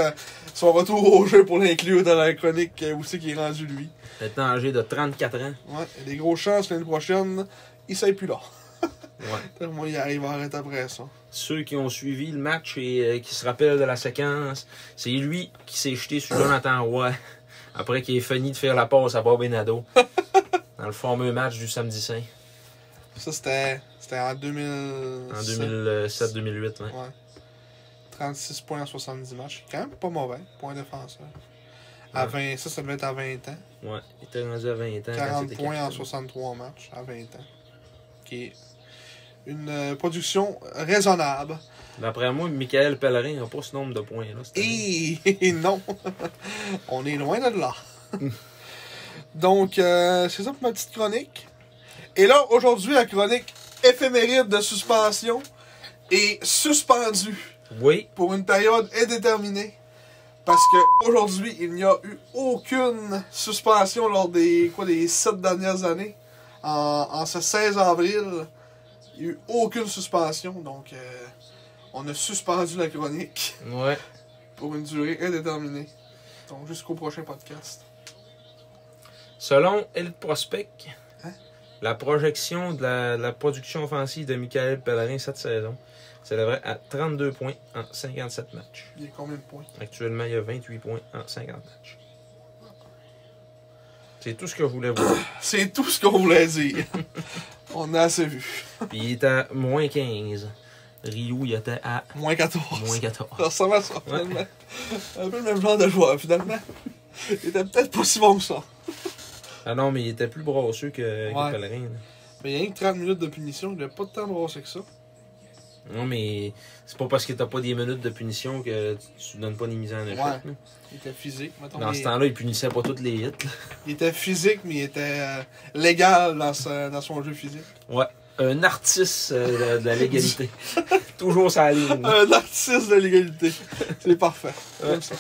son retour au jeu pour l'inclure dans la chronique où c'est qu'il est rendu lui. Maintenant âgé de 34 ans. Ouais, il y a des grosses chances l'année prochaine, il ne sera plus là. Ouais. Moi, il arrive à arrêter après ça. Ceux qui ont suivi le match et qui se rappellent de la séquence, c'est lui qui s'est jeté sur Jonathan Roy après qu'il ait fini de faire la passe à Bob Benado dans le fameux match du samedi saint. Ça, c'était en 2007-2008, ouais. 36 points en 70 matchs. Quand même pas mauvais, point défenseur. À 20, ça devait être à 20 ans. Ouais, il était rendu à 20 ans. 40 points en 63 matchs à 20 ans. Qui est une production raisonnable. D'après moi, Michael Pellerin n'a pas ce nombre de points-là. Et non! On est loin de là. Donc, c'est ça pour ma petite chronique. Et là, aujourd'hui, la chronique éphéméride de suspension est suspendue. Oui. Pour une période indéterminée. Parce qu'aujourd'hui, il n'y a eu aucune suspension lors des 7 dernières années. En ce 16 avril, il n'y a eu aucune suspension. Donc, on a suspendu la chronique. Ouais. Pour une durée indéterminée. Donc, jusqu'au prochain podcast. Selon Elite Prospect, la projection de la production offensive de Michael Pellerin cette saison s'élèverait à 32 points en 57 matchs. Il y a combien de points? Actuellement, il y a 28 points en 50 matchs. C'est tout ce que je voulais vous dire. C'est tout ce qu'on voulait dire. On a assez vu. Puis il était à moins 15. Riou, il était à moins 14. Moins 14. Ça ressemble à ça, finalement. Un peu le même genre de joueur, finalement. Il était peut-être pas si bon que ça. Ah non, mais il était plus brasseux que Pellerin. Mais il y a rien que 30 minutes de punition, il n'y a pas de temps de brasser que ça. Non, mais c'est pas parce que t'as pas des minutes de punition que tu donnes pas des mises en échec. Ouais. Il était physique. Mettons, dans ce temps-là, il punissait pas toutes les hits. Là. Il était physique, mais il était légal dans son jeu physique. Ouais. Un artiste de la légalité. Toujours sa ligne. Un artiste de l'égalité. C'est parfait. Ouais. Comme ça.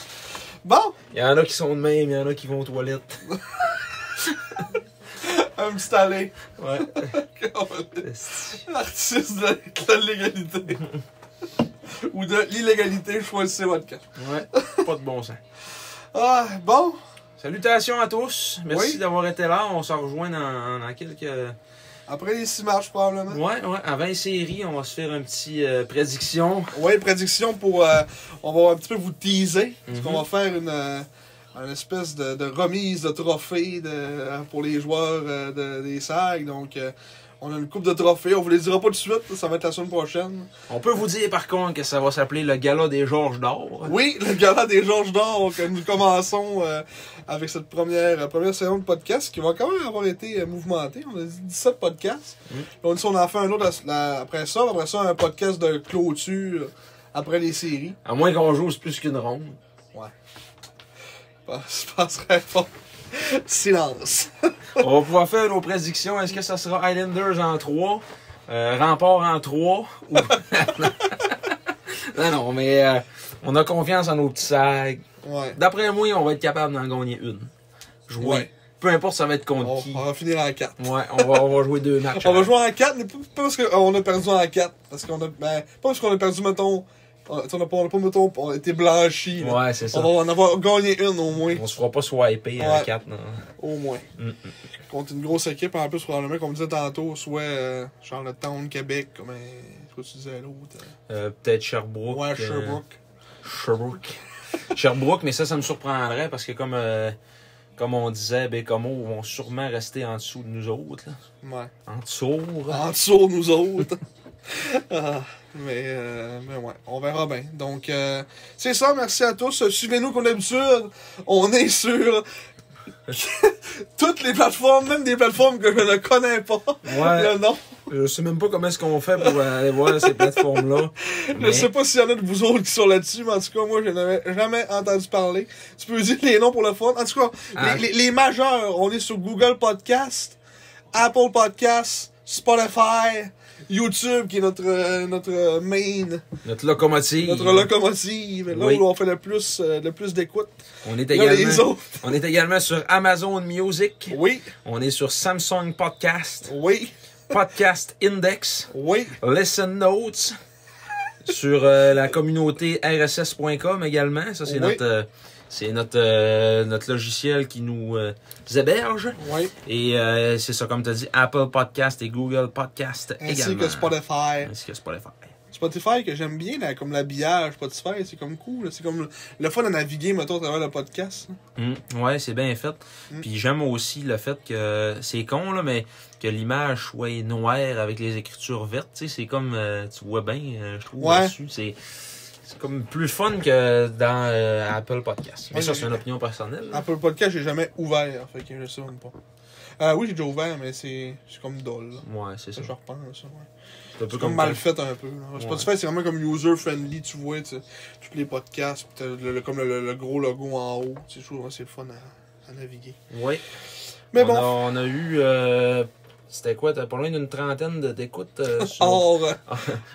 Bon. Il y en a qui sont de même, il y en a qui vont aux toilettes. Un petit allé. Ouais. L'artiste de l'égalité. Ou de l'illégalité, choisissez votre cas. Ouais, pas de bon sens. Ah, bon. Salutations à tous. Merci Oui. d'avoir été là. On se rejoint dans quelques... Après les 6 matchs, probablement. Ouais. Avant les séries, on va se faire un petit prédiction. Ouais, prédiction pour... on va un petit peu vous teaser. Parce qu'on va faire une espèce de remise de trophée pour les joueurs des SAG. Donc, on a une coupe de trophées. On vous les dira pas tout de suite. Ça va être la semaine prochaine. On peut vous dire par contre que ça va s'appeler le Gala des Georges d'Or. Oui, le gala des Georges d'Or que nous commençons avec cette première saison de podcast qui va quand même avoir été mouvementée. On a dit 17 podcasts. On dit on en fait un autre après ça. Après ça, un podcast de clôture après les séries. À moins qu'on joue plus qu'une ronde. Ouais. Je penserais pas. Silence. On va pouvoir faire nos prédictions. Est-ce que ça sera Islanders en 3, Rempart en 3 ou... Non, mais on a confiance en nos petits sags. Ouais. D'après moi, on va être capable d'en gagner une. Jouer. Ouais. Peu importe ça va être contre qui. On va finir en 4. Ouais, on va jouer 2 matchs. On va jouer en 4, mais pas parce qu'on a perdu en 4. Parce qu'on a. Ben, pas parce qu'on a perdu, mettons. On n'a pas, mettons, on a été blanchis. Là. Ouais, c'est ça. On va en avoir gagné une au moins. On se fera pas swiper à 4, non. Au moins. Contre une grosse équipe, en plus, probablement, comme on disait tantôt, soit Charlottetown, Québec, comme c'est quoi tu disais l'autre? Peut-être Sherbrooke. Ouais, Sherbrooke. Sherbrooke, mais ça me surprendrait parce que comme on disait, Bécomo vont sûrement rester en dessous de nous autres. Là. Ouais. En dessous. En dessous de nous autres. Mais ouais, on verra bien. Donc, c'est ça, merci à tous. Suivez-nous comme d'habitude. On est sur toutes les plateformes, même des plateformes que je ne connais pas. Ouais. Le nom. Je sais même pas comment est-ce qu'on fait pour aller voir ces plateformes-là. Je sais pas s'il y en a de vous autres qui sont là-dessus, mais en tout cas, moi, je n'avais jamais entendu parler. Tu peux dire les noms pour le fun. En tout cas, les majeurs, on est sur Google Podcast, Apple Podcast, Spotify, YouTube, qui est notre main. Notre locomotive. Notre locomotive. Là oui. où on fait le plus d'écoute. On est les également sur Amazon Music. Oui. On est sur Samsung Podcast. Oui. Podcast Index. Oui. Listen Notes. Sur la communauté rss.com également. Ça, c'est notre logiciel qui nous héberge. Oui. Et c'est ça, comme tu as dit, Apple Podcast et Google Podcast également. Ainsi que Spotify. Spotify que j'aime bien, là, comme l'habillage Spotify, c'est comme cool. Là. C'est comme le fun à naviguer, mettons, à travers le podcast. Ouais, c'est bien fait. Puis j'aime aussi le fait que, c'est con, là, mais que l'image soit noire avec les écritures vertes. Tu sais, c'est comme, tu vois bien, je trouve, là-dessus. C'est comme plus fun que dans Apple Podcast. Mais ça, c'est une opinion personnelle. Apple Podcast, j'ai jamais ouvert, fait que je sais même pas. Oui, j'ai déjà ouvert, mais c'est comme dull. Ouais, c'est ça. Je repense, ça, ouais. C'est comme mal fait un peu. Là. Spotify, c'est vraiment comme user-friendly, tu vois, tous les podcasts, pis comme le gros logo en haut. Je trouve c'est le fun à naviguer. Oui. Mais on a eu... c'était quoi? T'as pas loin d'une trentaine d'écoutes sur...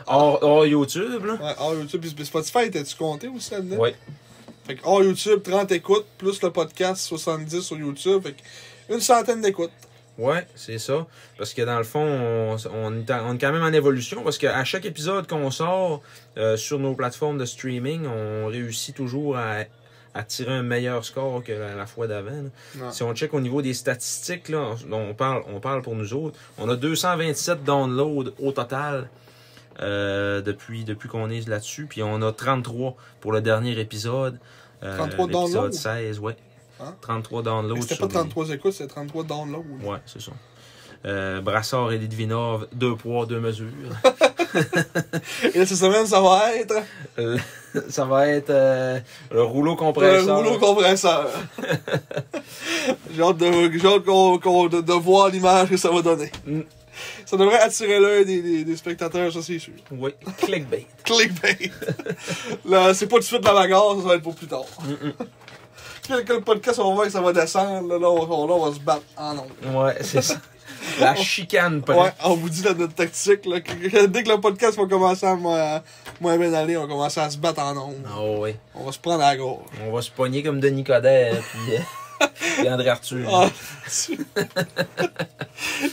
hors YouTube, là? Ouais, hors YouTube. Puis Spotify, t'as-tu compté aussi là-dedans? Oui. Fait que hors YouTube, 30 écoutes, plus le podcast, 70 sur YouTube. Fait que une centaine d'écoutes. Ouais, c'est ça. Parce que dans le fond, on est quand même en évolution. Parce qu'à chaque épisode qu'on sort sur nos plateformes de streaming, on réussit toujours à tirer un meilleur score que la fois d'avant. Si on check au niveau des statistiques, là, on parle pour nous autres. On a 227 downloads au total depuis qu'on est là-dessus. Puis on a 33 pour le dernier épisode. 33 downloads? L'épisode 16, ouais. Hein? 33 downloads. C'était pas 33 écoutes, c'était 33 downloads. Ouais, c'est ça. Brassard et Litvinov, 2 poids, 2 mesures. Et là, cette semaine, ça va être... ça va être le rouleau compresseur. Le rouleau compresseur. J'ai hâte de voir l'image que ça va donner. Ça devrait attirer l'œil des spectateurs, ça c'est sûr. Oui, clickbait. Clickbait. Là, c'est pas tout de suite la bagarre, ça va être pour plus tard. Quand le podcast, on va voir que ça va descendre, là, on va se battre en nombre. Ouais, c'est ça. La chicane, pas. Ouais, on vous dit notre tactique, là. Dès que le podcast va commencer à moins bien aller, on va commencer à se battre en nombre. Oh, oui. On va se prendre à la gorge. On va se pogner comme Denis Coderre, puis André Arthur. Ah,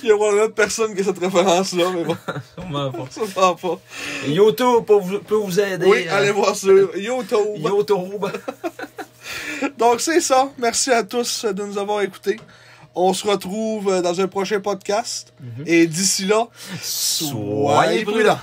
il y a probablement personne qui a cette référence-là, mais bon. Sûrement pas. Sûrement pas. YouTube peut vous aider. Oui, allez voir sur YouTube. YouTube. Donc, c'est ça. Merci à tous de nous avoir écoutés. On se retrouve dans un prochain podcast. Et d'ici là, soyez prudents.